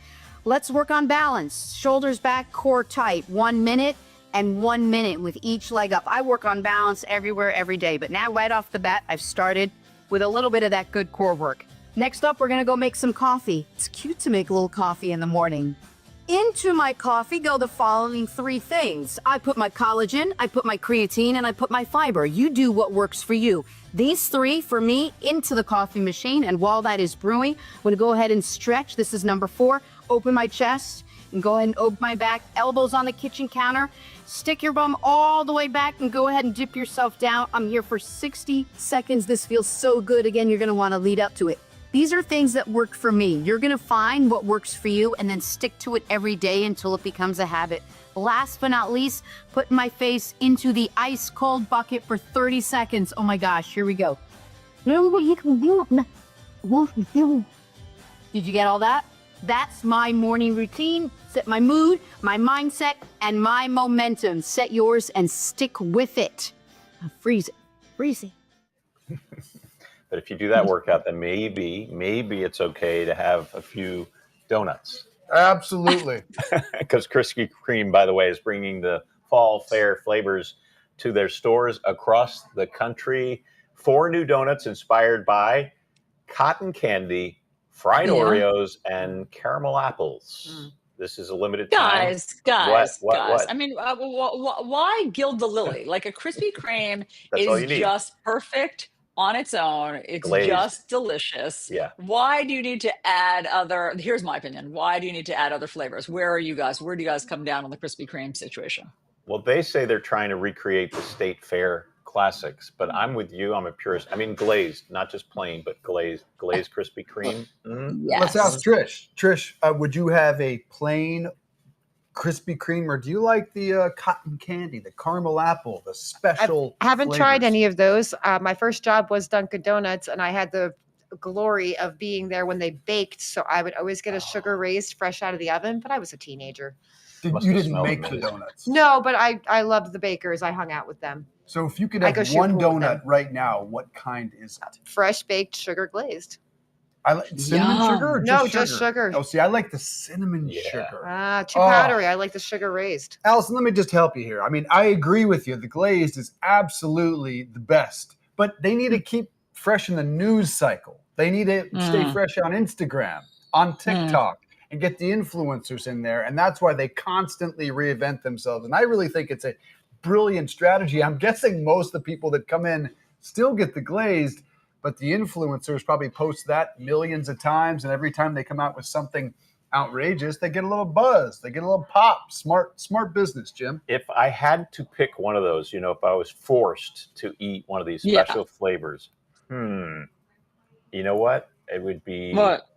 Let's work on balance. Shoulders back, core tight. 1 minute. And 1 minute with each leg up. I work on balance everywhere, every day. But now, right off the bat, I've started with a little bit of that good core work. Next up, we're gonna go make some coffee. It's cute to make a little coffee in the morning. Into my coffee go the following 3 things. I put my collagen, I put my creatine, and I put my fiber. You do what works for you. These 3, for me, into the coffee machine. And while that is brewing, I'm gonna go ahead and stretch. This is number 4. Open my chest and go ahead and open my back. Elbows on the kitchen counter. Stick your bum all the way back and go ahead and dip yourself down. I'm here for 60 seconds. This feels so good. Again, you're gonna wanna lead up to it. These are things that work for me. You're gonna find what works for you and then stick to it every day until it becomes a habit. Last but not least, put my face into the ice cold bucket for 30 seconds. Oh my gosh, here we go. Did you get all that? That's my morning routine. Set my mood, my mindset, and my momentum. Set yours and stick with it. Freeze it. Freeze it. But if you do that workout, then maybe it's okay to have a few donuts. Absolutely. Because Krispy Kreme, by the way, is bringing the fall fair flavors to their stores across the country. 4 new donuts inspired by cotton candy, fried Oreos, and caramel apples. This is a limited time. Guys. What? I mean, why gild the lily? Like a Krispy Kreme That's all you is need. just perfect on its own. It's Glazed. just delicious. Yeah. Why do you need to add here's my opinion. Why do you need to add other flavors? Where do you guys come down on the Krispy Kreme situation? Well, they say they're trying to recreate the state fair classics, but I'm with you. I'm a purist. I mean, glazed, not just plain, but glazed Krispy Kreme. Let's ask Trish. Trish, would you have a plain Krispy Kreme, or do you like the cotton candy, the caramel apple, the special? I haven't tried flavors? any of those. My first job was Dunkin' Donuts, and I had the glory of being there when they baked. So I would always get a sugar raised fresh out of the oven, but I was a teenager. You didn't make the donuts. No, but I loved the bakers. I hung out with them. So if you could I have go shoot one pool with them. donut right now, what kind is it? Fresh baked, sugar glazed. I like cinnamon sugar or No, just sugar? just sugar. Oh, see, I like the cinnamon sugar. Too Oh. powdery. I like the sugar raised. Alisyn, let me just help you here. I mean, I agree with you. The glazed is absolutely the best, but they need to keep fresh in the news cycle. They need to stay fresh on Instagram, on TikTok, and get the influencers in there. And that's why they constantly reinvent themselves. And I really think it's a brilliant strategy. I'm guessing most of the people that come in still get the glazed, but the influencers probably post that millions of times. And every time they come out with something outrageous, they get a little buzz, they get a little pop. Smart business, Jim. If I had to pick one of those, if I was forced to eat one of these special flavors, you know what? It would be what?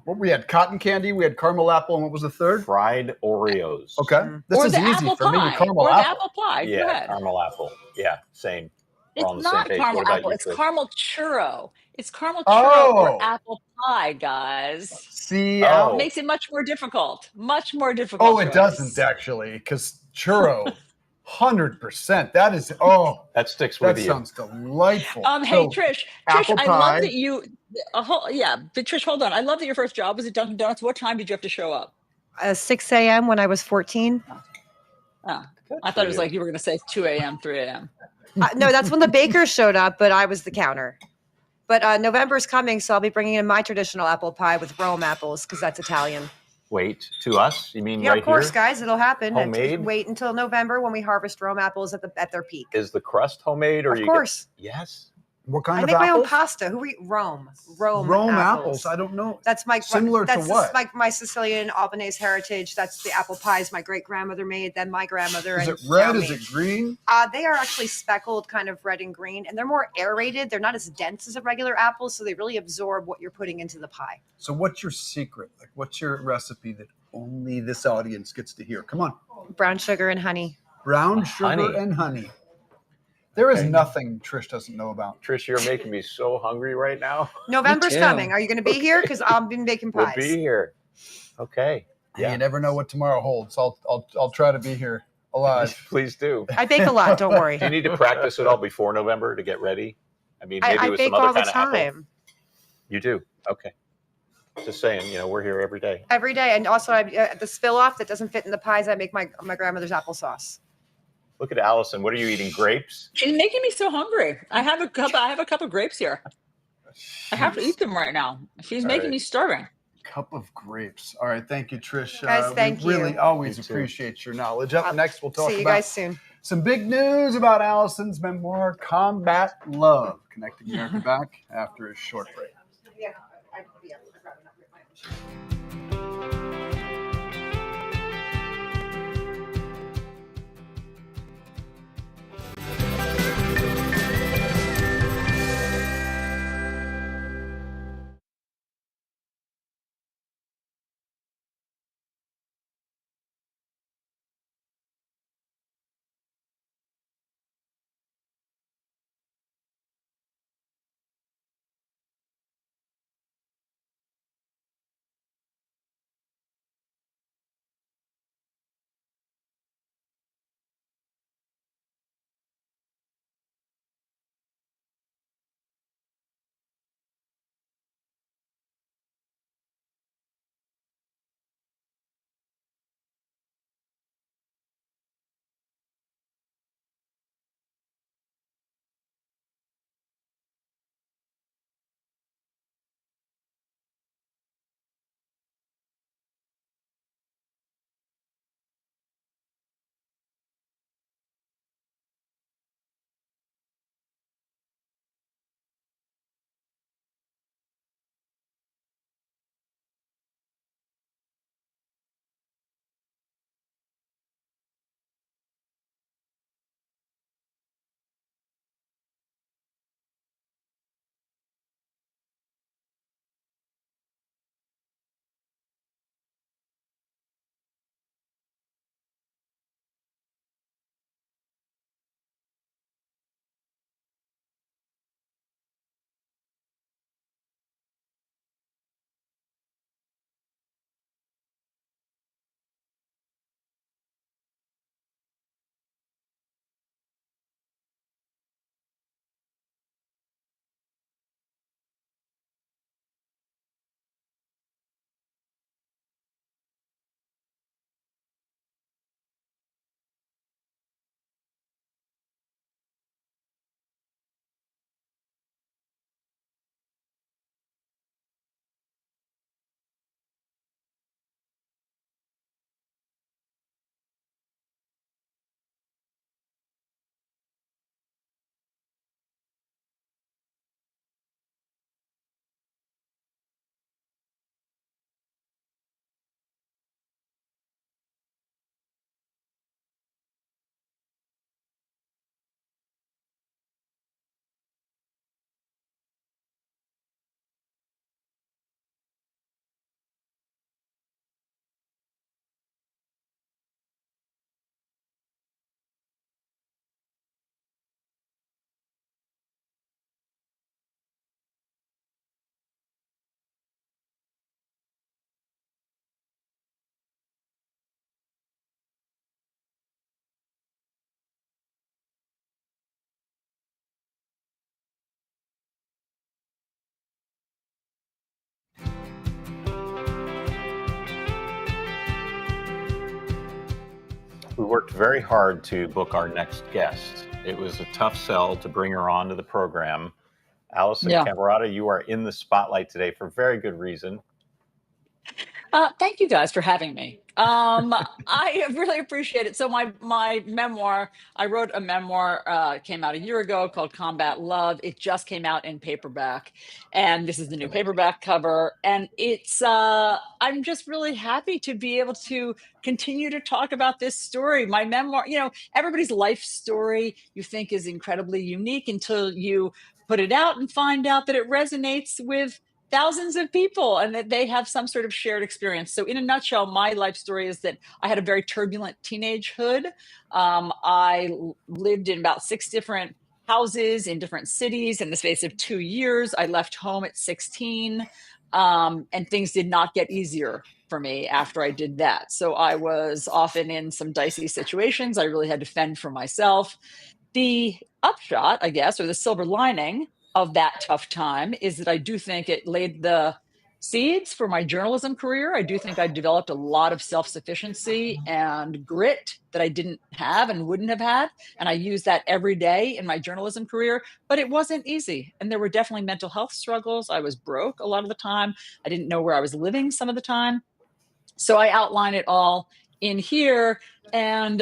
What we had? Cotton candy, we had caramel apple, and what was the third? Fried Oreos. Okay. This Or is the easy apple for me. pie. Caramel Or the apple. apple pie. Go Yeah, ahead. caramel apple. Yeah, same. We're It's on the same not page. caramel What about apple. you, It's Chris? caramel churro. It's caramel churro or apple pie, guys. See, It makes it much more difficult. Much more difficult. Oh, it doesn't actually, because churro, 100%. That is, that sticks with that you. sounds delightful. Hey, Trish, apple I pie. love that you, but Trish, hold on. I love that your first job was at Dunkin' Donuts. What time did you have to show up? 6 a.m. when I was 14. Oh, I thought it was like you were going to say 2 a.m., 3 a.m. No, that's when the bakers showed up, but I was the counter. But November's coming, so I'll be bringing in my traditional apple pie with Rome apples because that's Italian. Wait, to us? You mean Yeah, right of course, here? guys. It'll happen. Homemade? Wait until November when we harvest Rome apples at their peak. Is the crust homemade, or Of you course. Yes. What kind I of make my own apples? pasta. Who eat Rome? Rome apples. I don't know. That's my Similar that's to what? my Sicilian Albanese heritage. That's the apple pies my great grandmother made. Then my grandmother. Is and it red? now Is me. it green? They are actually speckled, kind of red and green, and they're more aerated. They're not as dense as a regular apple, so they really absorb what you're putting into the pie. So what's your secret? Like, what's your recipe that only this audience gets to hear? Come on. Brown sugar and honey. Brown sugar and honey. There is nothing Trish doesn't know about. Trish, you're making me so hungry right now. November's coming. Are you going to be here? Because I'll be making pies. We'll be here. Okay. Yeah. You never know what tomorrow holds. I'll try to be here alive. Please do. I bake a lot. Don't worry. Do you need to practice it all before November to get ready? I mean, maybe I with bake some other all the kind of apple. time. You do? Okay. Just saying, we're here every day. Every day, and also the spill off that doesn't fit in the pies. I make my grandmother's applesauce. Look at Alisyn. What are you eating? Grapes? She's making me so hungry. I have a cup of grapes here. I have to eat them right now. She's making me starving. Cup of grapes. All right, thank you, Trish. Guys, thank we you. really always appreciate your knowledge. Up next, we'll talk See you about guys soon. some big news about Alisyn's memoir, Combat Love, connecting America back after a short break. We worked very hard to book our next guest. It was a tough sell to bring her on to the program. Alisyn Camerota, you are in the spotlight today for very good reason. Thank you guys for having me. I really appreciate it. So my memoir, I wrote a memoir, came out a year ago called Combat Love. It just came out in paperback, and this is the new paperback cover. And it's I'm just really happy to be able to continue to talk about this story. My memoir, everybody's life story you think is incredibly unique until you put it out and find out that it resonates with thousands of people and that they have some sort of shared experience. So in a nutshell, my life story is that I had a very turbulent teenagehood. I lived in about 6 different houses in different cities in the space of 2 years. I left home at 16, and things did not get easier for me after I did that. So I was often in some dicey situations. I really had to fend for myself. The upshot, I guess, or the silver lining of that tough time is that I do think it laid the seeds for my journalism career. I do think I developed a lot of self-sufficiency and grit that I didn't have and wouldn't have had. And I use that every day in my journalism career, but it wasn't easy. And there were definitely mental health struggles. I was broke a lot of the time. I didn't know where I was living some of the time. So I outline it all in here. And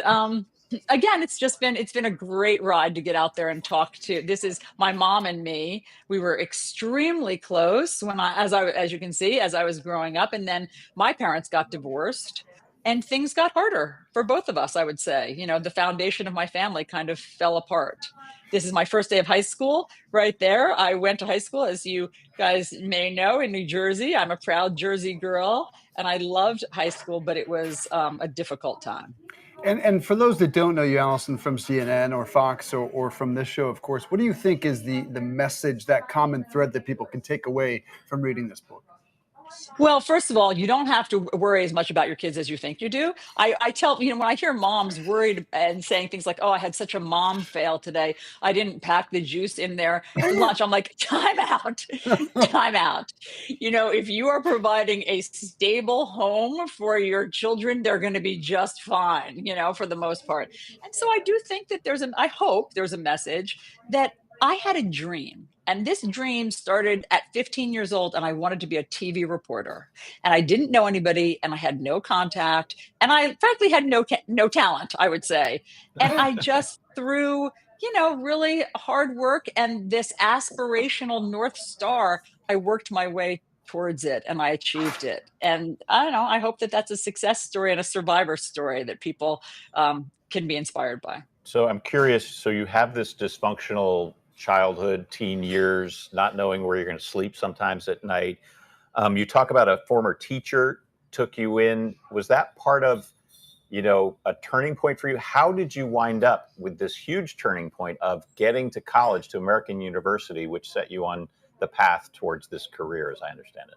again, it's been a great ride to get out there and talk to. This is my mom and me. We were extremely close as you can see, as I was growing up. And then my parents got divorced and things got harder for both of us, I would say. The foundation of my family kind of fell apart. This is my first day of high school right there. I went to high school, as you guys may know, in New Jersey. I'm a proud Jersey girl, and I loved high school, but it was a difficult time. And for those that don't know you, Alisyn, from CNN or Fox or from this show, of course, what do you think is the message, that common thread that people can take away from reading this book? Well, first of all, you don't have to worry as much about your kids as you think you do. I tell, when I hear moms worried and saying things like, oh, I had such a mom fail today, I didn't pack the juice in their lunch. I'm like, time out, time out. If you are providing a stable home for your children, they're going to be just fine, for the most part. And so I do think that I hope there's a message that I had a dream. And this dream started at 15 years old, and I wanted to be a TV reporter. And I didn't know anybody, and I had no contact, and I frankly had no talent, I would say. And I just through, really hard work and this aspirational North Star, I worked my way towards it, and I achieved it. And I don't know, I hope that that's a success story and a survivor story that people can be inspired by. So I'm curious, so you have this dysfunctional childhood, teen years, not knowing where you're going to sleep sometimes at night. You talk about a former teacher took you in. Was that part of, a turning point for you? How did you wind up with this huge turning point of getting to college, to American University, which set you on the path towards this career, as I understand it?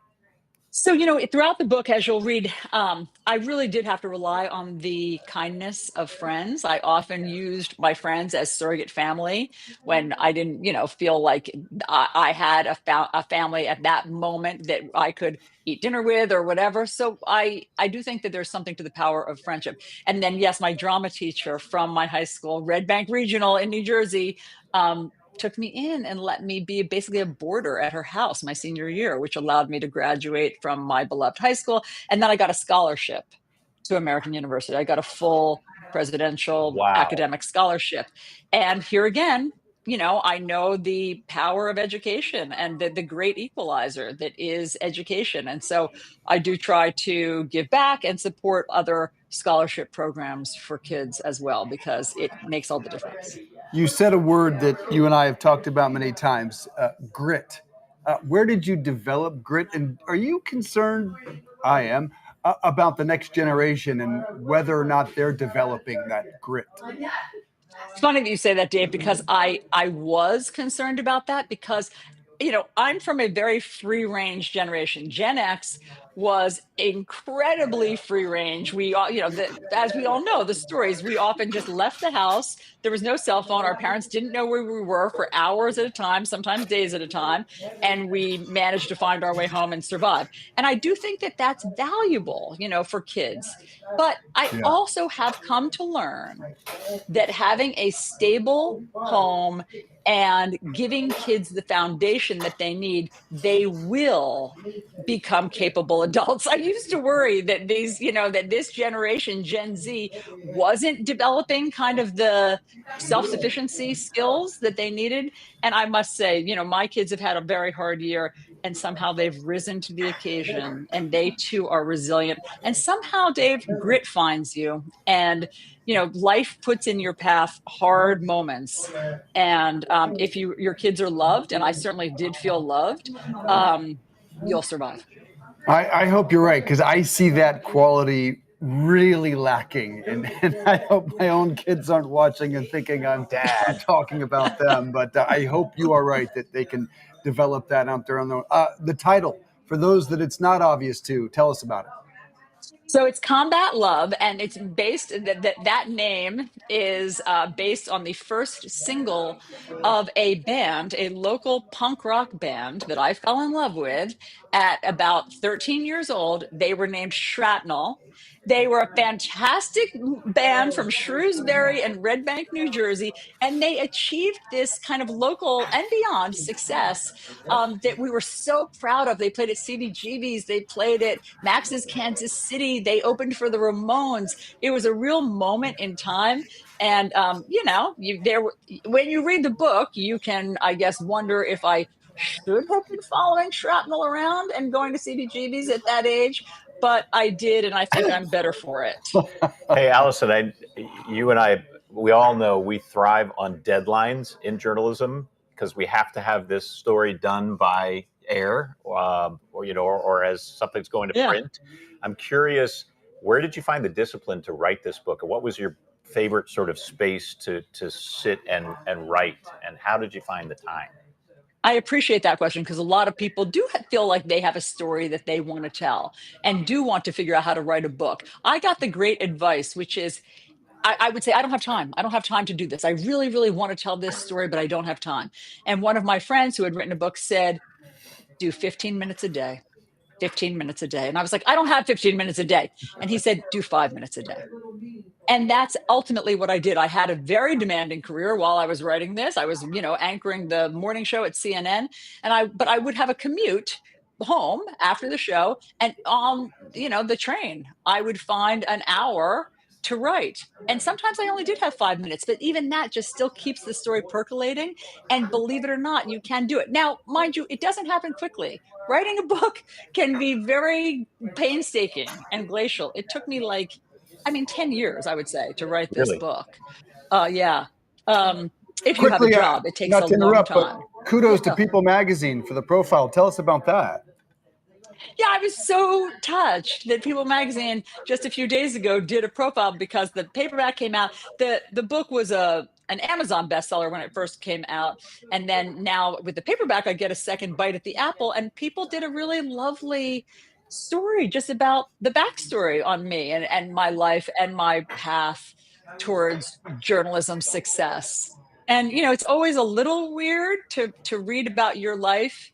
So, throughout the book, as you'll read, I really did have to rely on the kindness of friends. I often used my friends as surrogate family when I didn't, feel like I had a family at that moment that I could eat dinner with or whatever. So I do think that there's something to the power of friendship. And then, yes, my drama teacher from my high school, Red Bank Regional in New Jersey, took me in and let me be basically a boarder at her house my senior year, which allowed me to graduate from my beloved high school. And then I got a scholarship to American University. I got a full presidential academic scholarship. And here again, I know the power of education and the great equalizer that is education. And so I do try to give back and support other scholarship programs for kids as well, because it makes all the difference. You said a word that you and I have talked about many times, grit. Where did you develop grit? And are you concerned, I am, about the next generation and whether or not they're developing that grit? It's funny that you say that, Dave, because I was concerned about that because, I'm from a very free range generation. Gen X was incredibly free range. We all, as we all know, the stories, we often just left the house. There was no cell phone. Our parents didn't know where we were for hours at a time, sometimes days at a time. And we managed to find our way home and survive. And I do think that that's valuable, for kids. But I Yeah. also have come to learn that having a stable home and giving kids the foundation that they need, they will become capable adults. I used to worry that that this generation, Gen Z, wasn't developing kind of the self-sufficiency skills that they needed. And I must say, my kids have had a very hard year, and somehow they've risen to the occasion, and they too are resilient. And somehow, Dave, grit finds you. And life puts in your path hard moments, and if your kids are loved, and I certainly did feel loved, you'll survive. I hope you're right, because I see that quality really lacking, and I hope my own kids aren't watching and thinking I'm talking about them. But I hope you are right that they can develop that out there on their own. The title, for those that it's not obvious to, tell us about it. So it's Combat Love, and it's based that name is based on the first single of a band, a local punk rock band that I fell in love with at about 13 years old. They were named Shrapnel. They were a fantastic band from Shrewsbury and Red Bank, New Jersey, and they achieved this kind of local and beyond success that we were so proud of. They played at CBGB's, they played at Max's Kansas City, they opened for the Ramones. It was a real moment in time. And when you read the book, you can, I guess, wonder if I should have been following Shrapnel around and going to CBGB's at that age. But I did, and I think I'm better for it. Hey, Alisyn, you and I, we all know we thrive on deadlines in journalism because we have to have this story done by air, or as something's going to print. I'm curious, where did you find the discipline to write this book, and what was your favorite sort of space to sit and write, and how did you find the time? I appreciate that question, because a lot of people do feel like they have a story that they want to tell and do want to figure out how to write a book. I got the great advice, which is, I would say, I don't have time. I don't have time to do this. I really, really want to tell this story, but I don't have time. And one of my friends who had written a book said, do 15 minutes a day. 15 minutes a day. And I was like, I don't have 15 minutes a day. And he said, do 5 minutes a day. And that's ultimately what I did. I had a very demanding career while I was writing this. I was, anchoring the morning show at CNN, but I would have a commute home after the show, and on, the train, I would find an hour to write. And sometimes I only did have 5 minutes, but even that just still keeps the story percolating. And believe it or not, you can do it. Now, mind you, it doesn't happen quickly. Writing a book can be very painstaking and glacial. It took me 10 years, I would say, to write this book. Yeah. If you have a job, it takes a long time. But kudos to People Magazine for the profile. Tell us about that. Yeah, I was so touched that People Magazine just a few days ago did a profile, because the paperback came out. The book was an Amazon bestseller when it first came out. And then now with the paperback, I get a second bite at the apple. And People did a really lovely story just about the backstory on me and my life and my path towards journalism success. And, it's always a little weird to read about your life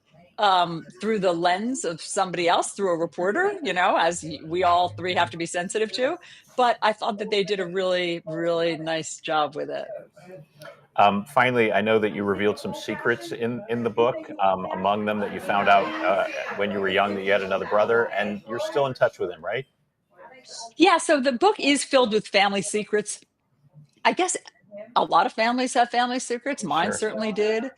through the lens of somebody else, through a reporter, as we all three have to be sensitive to. But I thought that they did a really, really nice job with it. Finally, I know that you revealed some secrets in the book, among them that you found out when you were young that you had another brother, and you're still in touch with him, right? Yeah, so the book is filled with family secrets. I guess a lot of families have family secrets. Mine certainly did.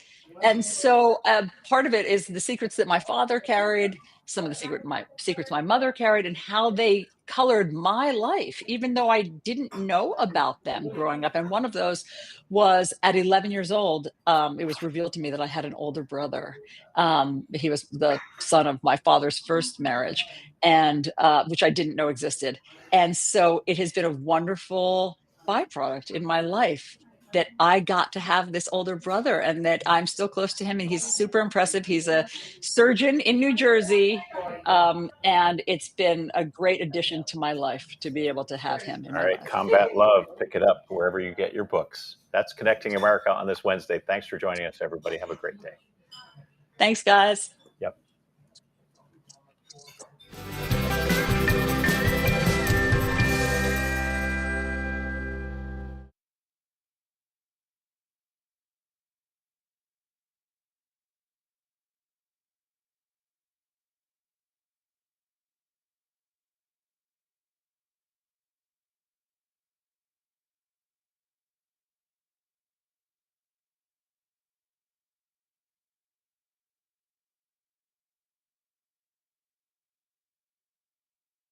And so part of it is the secrets that my father carried, some of the secrets my mother carried, and how they colored my life, even though I didn't know about them growing up. And one of those was at 11 years old, it was revealed to me that I had an older brother. He was the son of my father's first marriage, and which I didn't know existed. And so it has been a wonderful byproduct in my life that I got to have this older brother, and that I'm still close to him, and he's super impressive. He's a surgeon in New Jersey, And it's been a great addition to my life to be able to have him in All my right, life. Combat Love. Pick it up wherever you get your books. That's Connecting America on this Wednesday. Thanks for joining us, everybody. Have a great day. Thanks, guys. Yep.